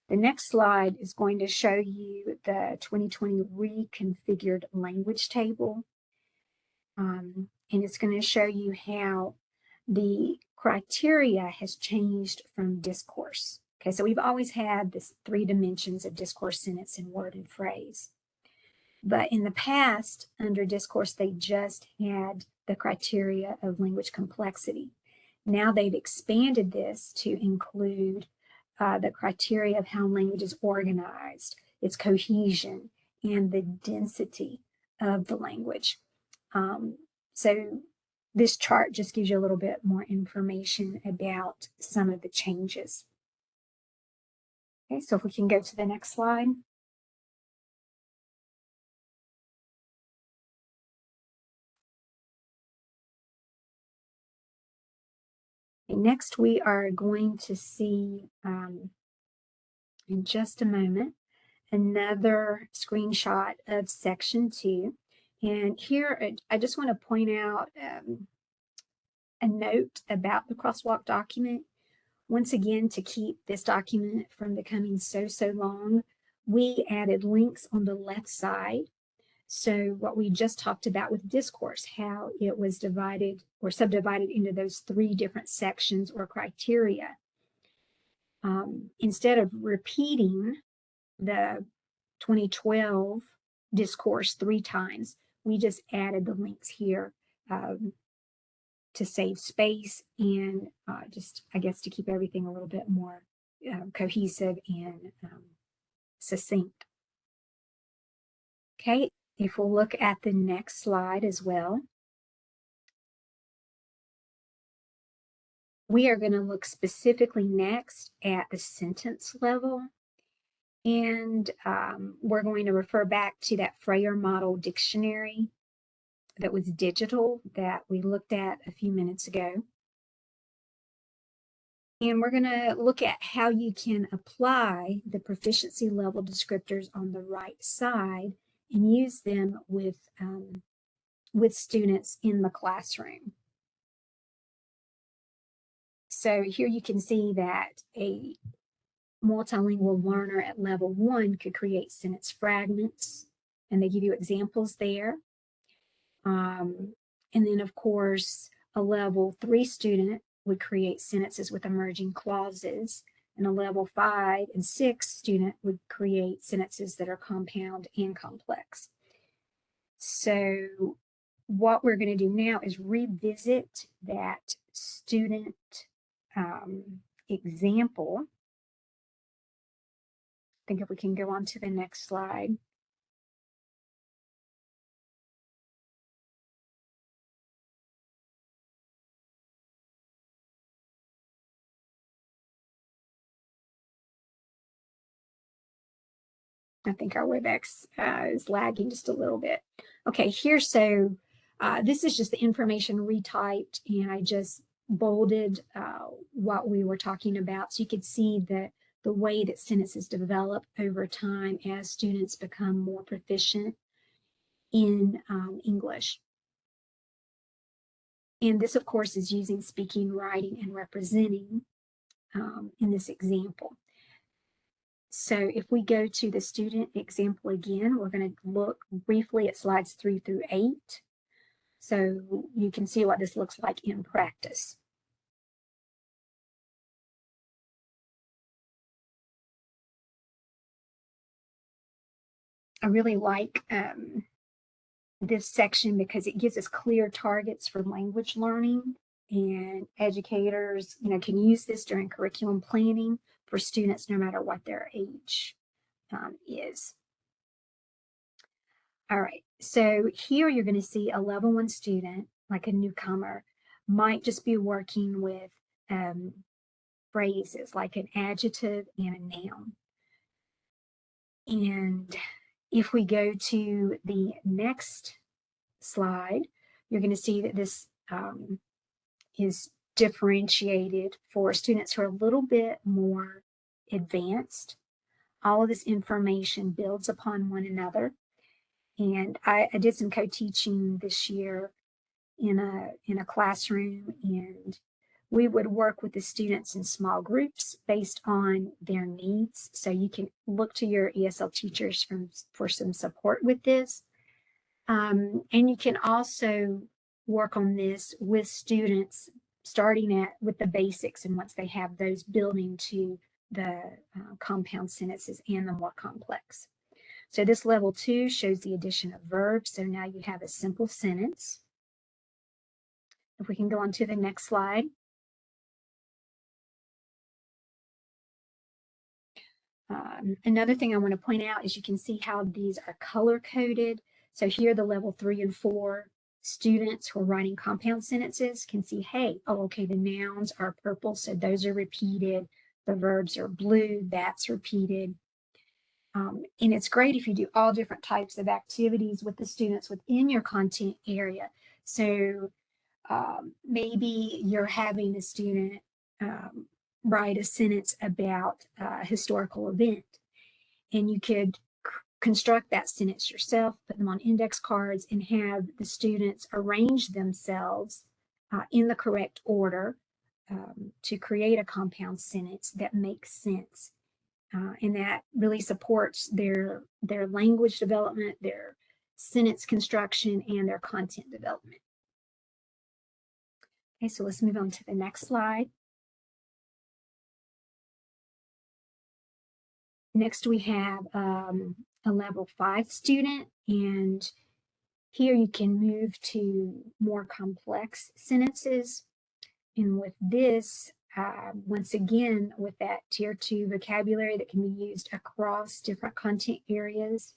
The next slide is going to show you the 2020 reconfigured language table. And it's going to show you how the criteria has changed from discourse. Okay, so we've always had this 3 dimensions of discourse, sentence, and word and phrase. But in the past, under discourse, they just had the criteria of language complexity. Now they've expanded this to include the criteria of how language is organized, its cohesion, and the density of the language. So this chart just gives you a little bit more information about some of the changes. Okay, so if we can go to the next slide. next we are going to see in just a moment another screenshot of section 2. And here I just want to point out a note about the crosswalk document. Once again, to keep this document from becoming so long, we added links on the left side. So what we just talked about with discourse, how it was divided or subdivided into those 3 different sections or criteria. Instead of repeating the 2012 discourse 3 times, we just added the links here to save space and just, I guess, to keep everything a little bit more cohesive and succinct. Okay, if we'll look at the next slide as well, we are going to look specifically next at the sentence level. And we're going to refer back to that Freyer model dictionary that was digital that we looked at a few minutes ago. And we're going to look at how you can apply the proficiency level descriptors on the right side and use them with students in the classroom. So here you can see that a multilingual learner at level 1 could create sentence fragments, and they give you examples there. And then, of course, a level 3 student would create sentences with emerging clauses, and a level 5 and 6 student would create sentences that are compound and complex. So what we're going to do now is revisit that student example. I think if we can go on to the next slide. I think our WebEx is lagging just a little bit. Okay, here, so this is just the information retyped, and I just bolded what we were talking about, so you could see the way that sentences develop over time as students become more proficient in English. And this, of course, is using speaking, writing, and representing in this example. So if we go to the student example again, we're going to look briefly at slides 3 through 8. So you can see what this looks like in practice. I really like this section because it gives us clear targets for language learning, and educators, can use this during curriculum planning for students no matter what their age is. All right, so here you're going to see a level 1 student, like a newcomer, might just be working with phrases like an adjective and a noun. And if we go to the next slide, you're going to see that this is differentiated for students who are a little bit more advanced. All of this information builds upon one another. And I did some co-teaching this year in a classroom, and we would work with the students in small groups based on their needs. So you can look to your ESL teachers for some support with this. And you can also work on this with students starting with the basics, and once they have those, building to the compound sentences and the more complex. So this level 2 shows the addition of verbs. So now you have a simple sentence. If we can go on to the next slide. Another thing I want to point out is you can see how these are color coded. So here the level 3 and 4 students who are writing compound sentences can see, hey, oh, okay, the nouns are purple, so those are repeated. The verbs are blue, that's repeated. And it's great if you do all different types of activities with the students within your content area. So maybe you're having a student write a sentence about a historical event. And you could construct that sentence yourself, put them on index cards, and have the students arrange themselves in the correct order to create a compound sentence that makes sense. And that really supports their language development, their sentence construction, and their content development. Okay, so let's move on to the next slide. Next, we have a level 5 student, and here you can move to more complex sentences. And with this, once again, with that tier 2 vocabulary that can be used across different content areas,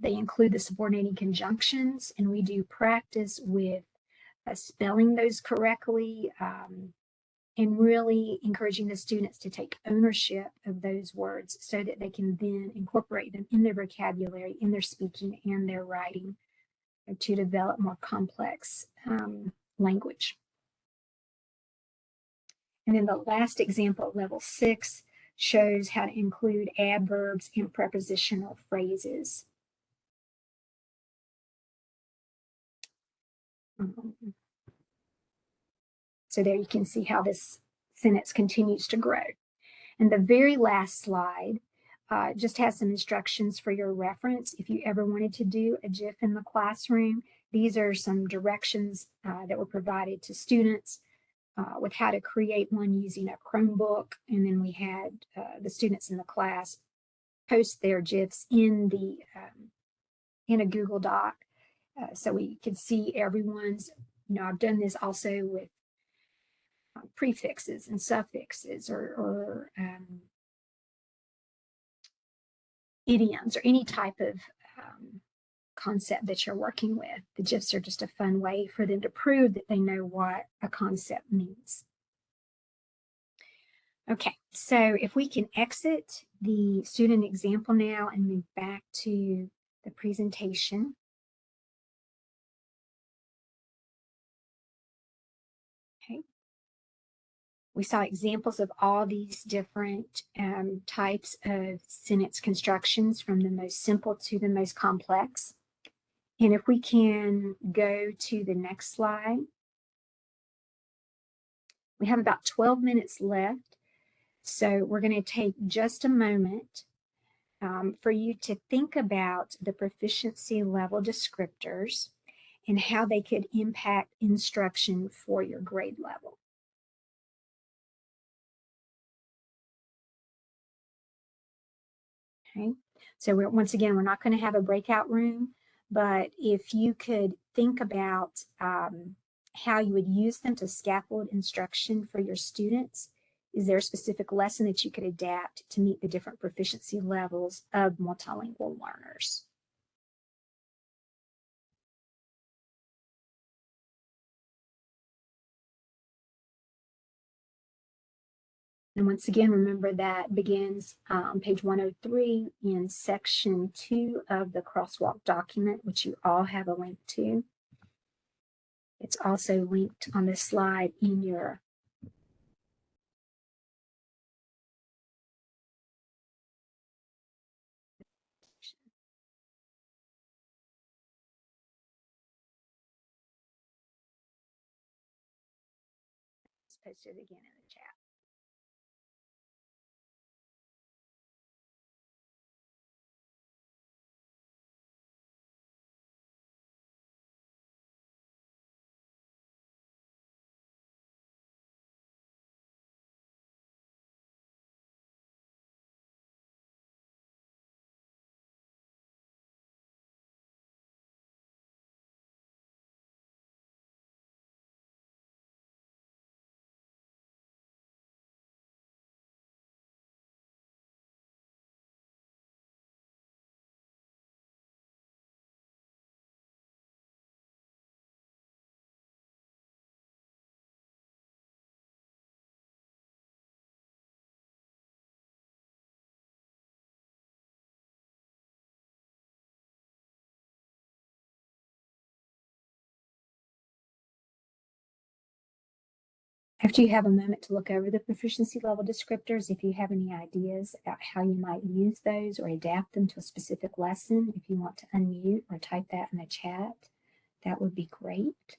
they include the subordinating conjunctions, and we do practice with spelling those correctly, and really encouraging the students to take ownership of those words so that they can then incorporate them in their vocabulary, in their speaking and their writing to develop more complex language. And then the last example, level 6, shows how to include adverbs and prepositional phrases. So there you can see how this sentence continues to grow. And the very last slide just has some instructions for your reference. If you ever wanted to do a GIF in the classroom, these are some directions that were provided to students with how to create one using a Chromebook. And then we had the students in the class post their GIFs in a Google Doc, so we could see everyone's. I've done this also with prefixes and suffixes or idioms or any type of concept that you're working with. The GIFs are just a fun way for them to prove that they know what a concept means. Okay, so if we can exit the student example now and move back to the presentation. Okay. We saw examples of all these different types of sentence constructions, from the most simple to the most complex. And if we can go to the next slide, we have about 12 minutes left. So we're going to take just a moment for you to think about the proficiency level descriptors and how they could impact instruction for your grade level. Okay, so once again, we're not going to have a breakout room, but if you could think about how you would use them to scaffold instruction for your students. Is there a specific lesson that you could adapt to meet the different proficiency levels of multilingual learners? And once again, remember that begins on page 103 in section 2 of the Crosswalk document, which you all have a link to. It's also linked on this slide in your it's posted again in the chat. After you have a moment to look over the proficiency level descriptors, if you have any ideas about how you might use those or adapt them to a specific lesson, if you want to unmute or type that in the chat, that would be great.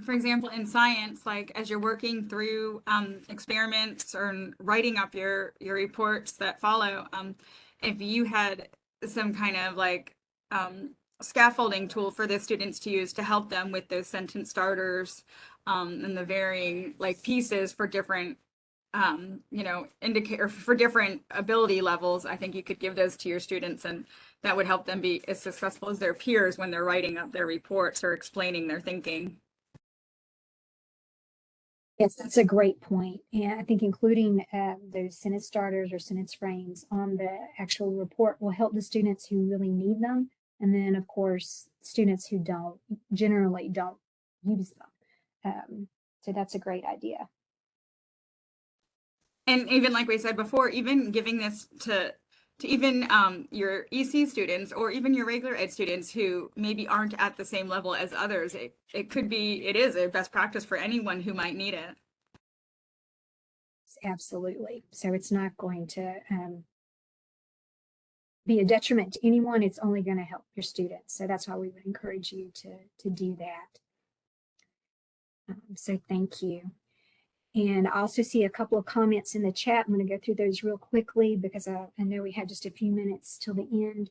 For example, in science, like as you're working through experiments or writing up your reports that follow, if you had some kind of like scaffolding tool for the students to use to help them with those sentence starters and the varying like pieces for different indicator for different ability levels, I think you could give those to your students, and that would help them be as successful as their peers when they're writing up their reports or explaining their thinking. Yes, that's a great point. And I think including those sentence starters or sentence frames on the actual report will help the students who really need them. And then, of course, students who generally don't use them. So that's a great idea. And even like we said before, even giving this to even your EC students or even your regular ed students who maybe aren't at the same level as others, it is a best practice for anyone who might need it. Absolutely. So it's not going to be a detriment to anyone. It's only going to help your students. So that's why we would encourage you to do that. So thank you. And I also see a couple of comments in the chat. I'm going to go through those real quickly because I know we have just a few minutes till the end.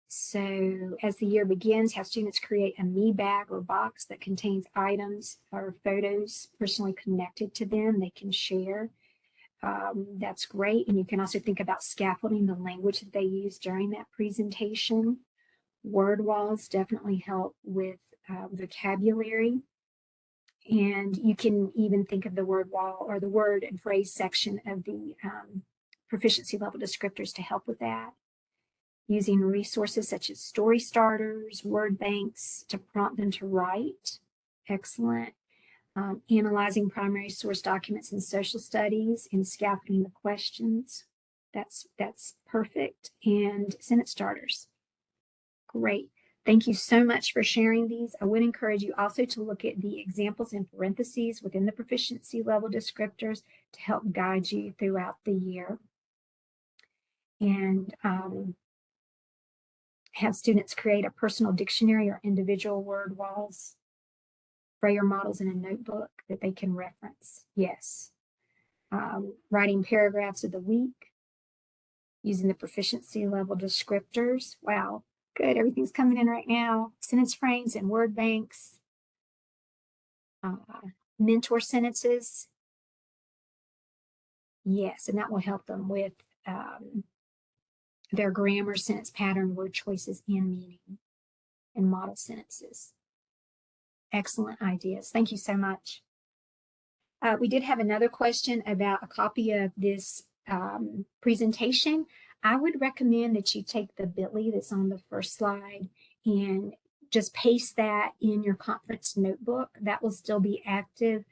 So as the year begins, have students create a me bag or box that contains items or photos personally connected to them they can share. That's great. And you can also think about scaffolding the language that they use during that presentation. Word walls definitely help with vocabulary. And you can even think of the word wall or the word and phrase section of the proficiency level descriptors to help with that. Using resources such as story starters, word banks to prompt them to write. Excellent. Analyzing primary source documents in social studies and scaffolding the questions. That's perfect. And sentence starters. Great. Thank you so much for sharing these. I would encourage you also to look at the examples in parentheses within the proficiency level descriptors to help guide you throughout the year. And have students create a personal dictionary or individual word walls, Braille models in a notebook that they can reference. Yes. Writing paragraphs of the week, using the proficiency level descriptors. Wow. Good. Everything's coming in right now. Sentence frames and word banks. Mentor sentences. Yes, and that will help them with their grammar, sentence pattern, word choices, and meaning, and model sentences. Excellent ideas. Thank you so much. We did have another question about a copy of this presentation. I would recommend that you take the bit.ly that's on the first slide and just paste that in your conference notebook. That will still be active.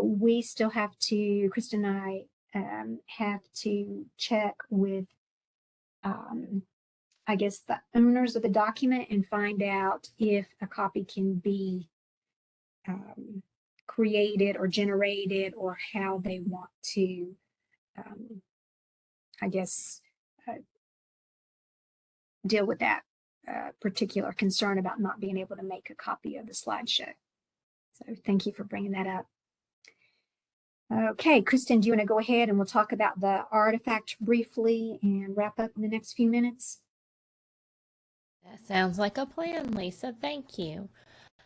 We still have to, Kristen and I have to check with, I guess, the owners of the document and find out if a copy can be created or generated or how they want to, I guess, deal with that. particular concern about not being able to make a copy of the slideshow. So thank you for bringing that up. Okay, Kristen, do you want to go ahead and we'll talk about the artifact briefly and wrap up in the next few minutes? That sounds like a plan, Lisa. Thank you.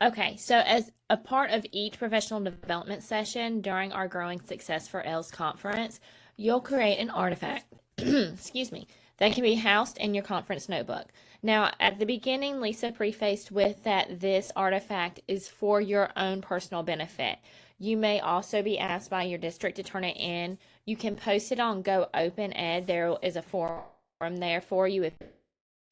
Okay, so as a part of each professional development session during our Growing Success for ELS conference, you'll create an artifact, excuse me, that can be housed in your conference notebook. Now, at the beginning, Lisa prefaced with that this artifact is for your own personal benefit. You may also be asked by your district to turn it in. You can post it on Go Open Ed. There is a forum there for you if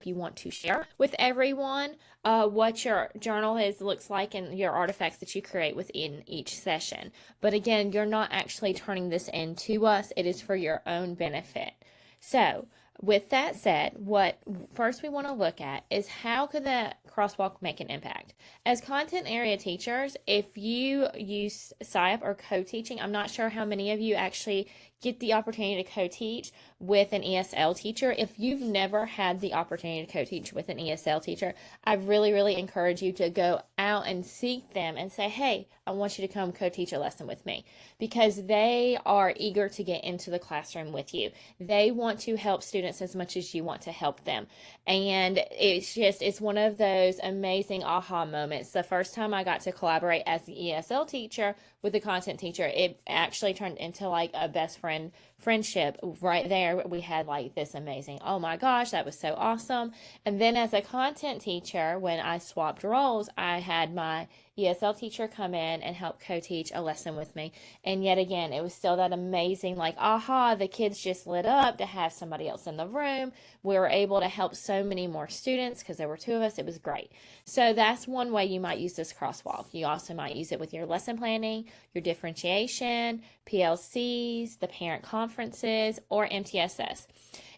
you want to share with everyone what your journal looks like and your artifacts that you create within each session. But again, you're not actually turning this in to us. It is for your own benefit. So with that said, what first we want to look at is how could the crosswalk make an impact? As content area teachers, if you use SciUp or co-teaching, I'm not sure how many of you actually get the opportunity to co-teach with an ESL teacher. If you've never had the opportunity to co-teach with an ESL teacher, I really encourage you to go out and seek them and say, hey, I want you to come co-teach a lesson with me, because they are eager to get into the classroom with you. They want to help students as much as you want to help them. And it's one of those amazing aha moments. The first time I got to collaborate as the ESL teacher with the content teacher, it actually turned into like a best friendship right there. We had like this amazing, oh my gosh, that was so awesome. And then as a content teacher, when I swapped roles, I had my ESL teacher come in and help co-teach a lesson with me. And yet again, it was still that amazing, like, aha, the kids just lit up to have somebody else in the room. We were able to help so many more students because there were two of us. It was great. So that's one way you might use this crosswalk. You also might use it with your lesson planning, your differentiation, PLCs, the parent conferences, or MTSS.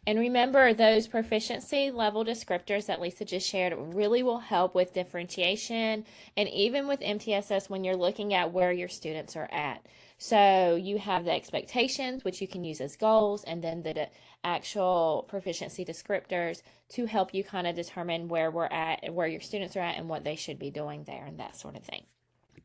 And remember, those proficiency level descriptors that Lisa just shared really will help with differentiation and even with MTSS when you're looking at where your students are at. So you have the expectations, which you can use as goals, and then the actual proficiency descriptors to help you kind of determine where we're at, where your students are at, and what they should be doing there and that sort of thing.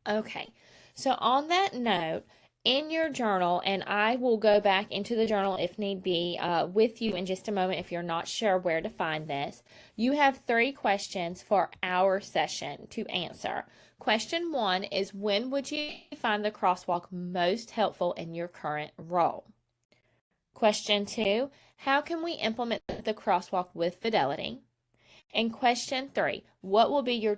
Okay, so on that note, in your journal, and I will go back into the journal if need be with you in just a moment if you're not sure where to find this. You have 3 questions for our session to answer. Question 1 is, when would you find the crosswalk most helpful in your current role? Question 2, how can we implement the crosswalk with fidelity? And question 3, what will be your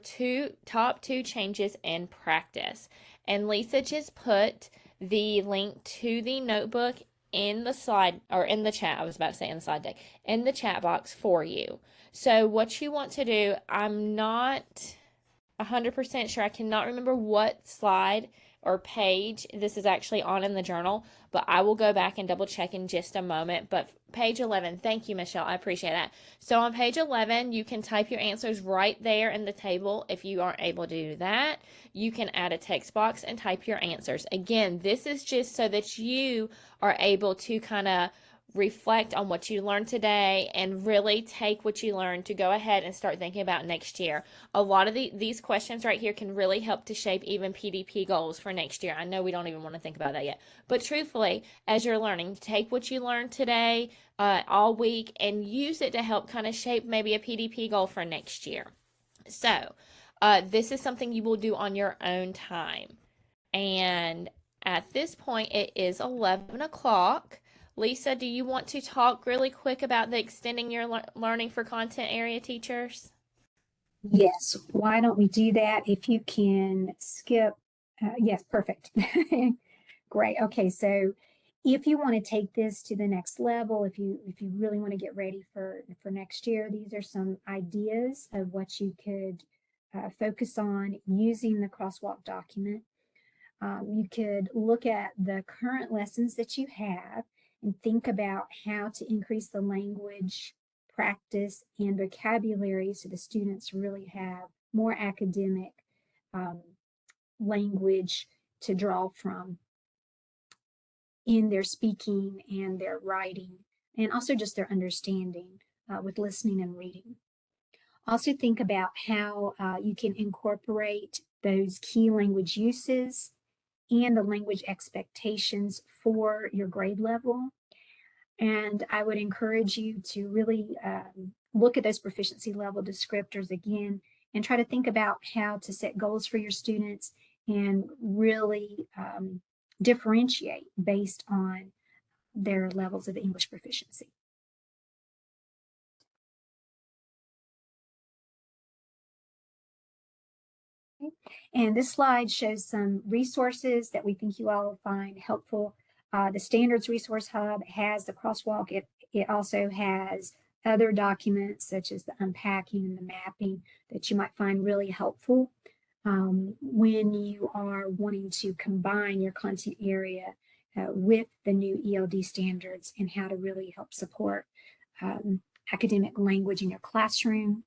top two changes in practice? And Lisa just put the link to the notebook in the slide, or in the chat, I was about to say in the slide deck, in the chat box for you. So what you want to do, I'm not 100% sure, I cannot remember what slide or page this is actually on in the journal, but I will go back and double check in just a moment. But page 11, thank you, Michelle, I appreciate that. So on page 11, you can type your answers right there in the table. If you aren't able to do that, you can add a text box and type your answers. Again, this is just so that you are able to kind of reflect on what you learned today and really take what you learned to go ahead and start thinking about next year. A lot of these questions right here can really help to shape even PDP goals for next year. I know we don't even want to think about that yet, but truthfully, as you're learning, take what you learned today all week and use it to help kind of shape maybe a PDP goal for next year. So this is something you will do on your own time. And at this point, it is 11 o'clock. Lisa, do you want to talk really quick about the extending your learning for content area teachers? Yes, why don't we do that? If you can skip, yes, perfect. Great. Okay, so if you want to take this to the next level, if you really want to get ready for next year, these are some ideas of what you could focus on using the crosswalk document. You could look at the current lessons that you have and think about how to increase the language practice and vocabulary so the students really have more academic language to draw from in their speaking and their writing, and also just their understanding with listening and reading. Also think about how you can incorporate those key language uses and the language expectations for your grade level. And I would encourage you to really look at those proficiency level descriptors again and try to think about how to set goals for your students and really differentiate based on their levels of English proficiency. And this slide shows some resources that we think you all will find helpful. The Standards Resource Hub has the Crosswalk. It also has other documents such as the unpacking and the mapping that you might find really helpful when you are wanting to combine your content area with the new ELD standards and how to really help support academic language in your classroom.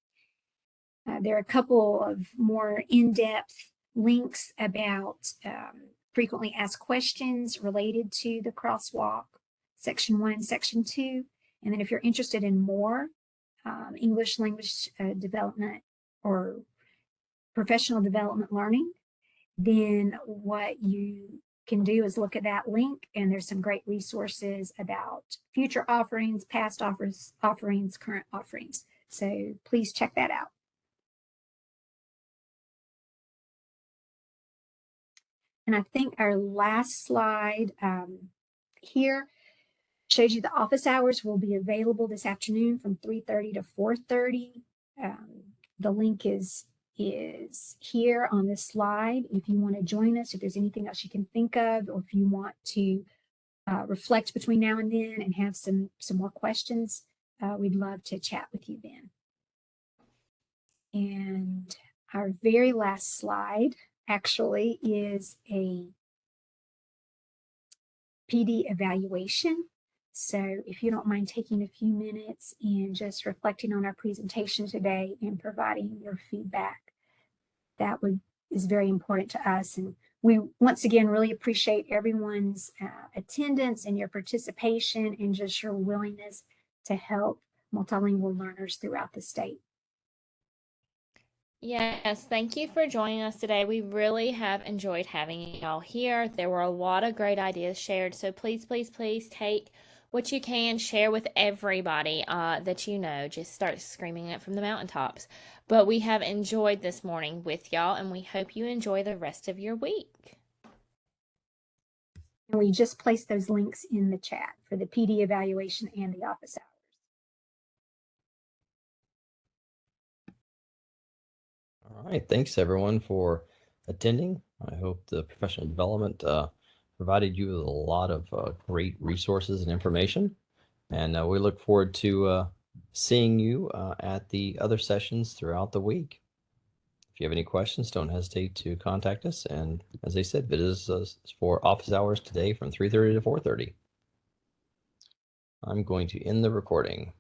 There are a couple of more in-depth links about frequently asked questions related to the crosswalk, section 1 and section 2. And then if you're interested in more English language development or professional development learning, then what you can do is look at that link, and there's some great resources about future offerings, past offerings, current offerings. So please check that out. And I think our last slide here shows you the office hours will be available this afternoon from 3:30 to 4:30. The link is here on this slide. If you want to join us, if there's anything else you can think of, or if you want to reflect between now and then and have some more questions, we'd love to chat with you then. And our very last slide actually is a PD evaluation. So if you don't mind taking a few minutes and just reflecting on our presentation today and providing your feedback, that is very important to us. And we once again really appreciate everyone's attendance and your participation and just your willingness to help multilingual learners throughout the state. Yes, thank you for joining us today. We really have enjoyed having y'all here. There were a lot of great ideas shared, so please, please, please take what you can, share with everybody that you know. Just start screaming it from the mountaintops. But we have enjoyed this morning with y'all, and we hope you enjoy the rest of your week. And we just placed those links in the chat for the PD evaluation and the office hours. All right, thanks everyone for attending. I hope the professional development provided you with a lot of great resources and information. And we look forward to seeing you at the other sessions throughout the week. If you have any questions, don't hesitate to contact us. And as I said, visit us for office hours today from 3:30 to 4:30. I'm going to end the recording.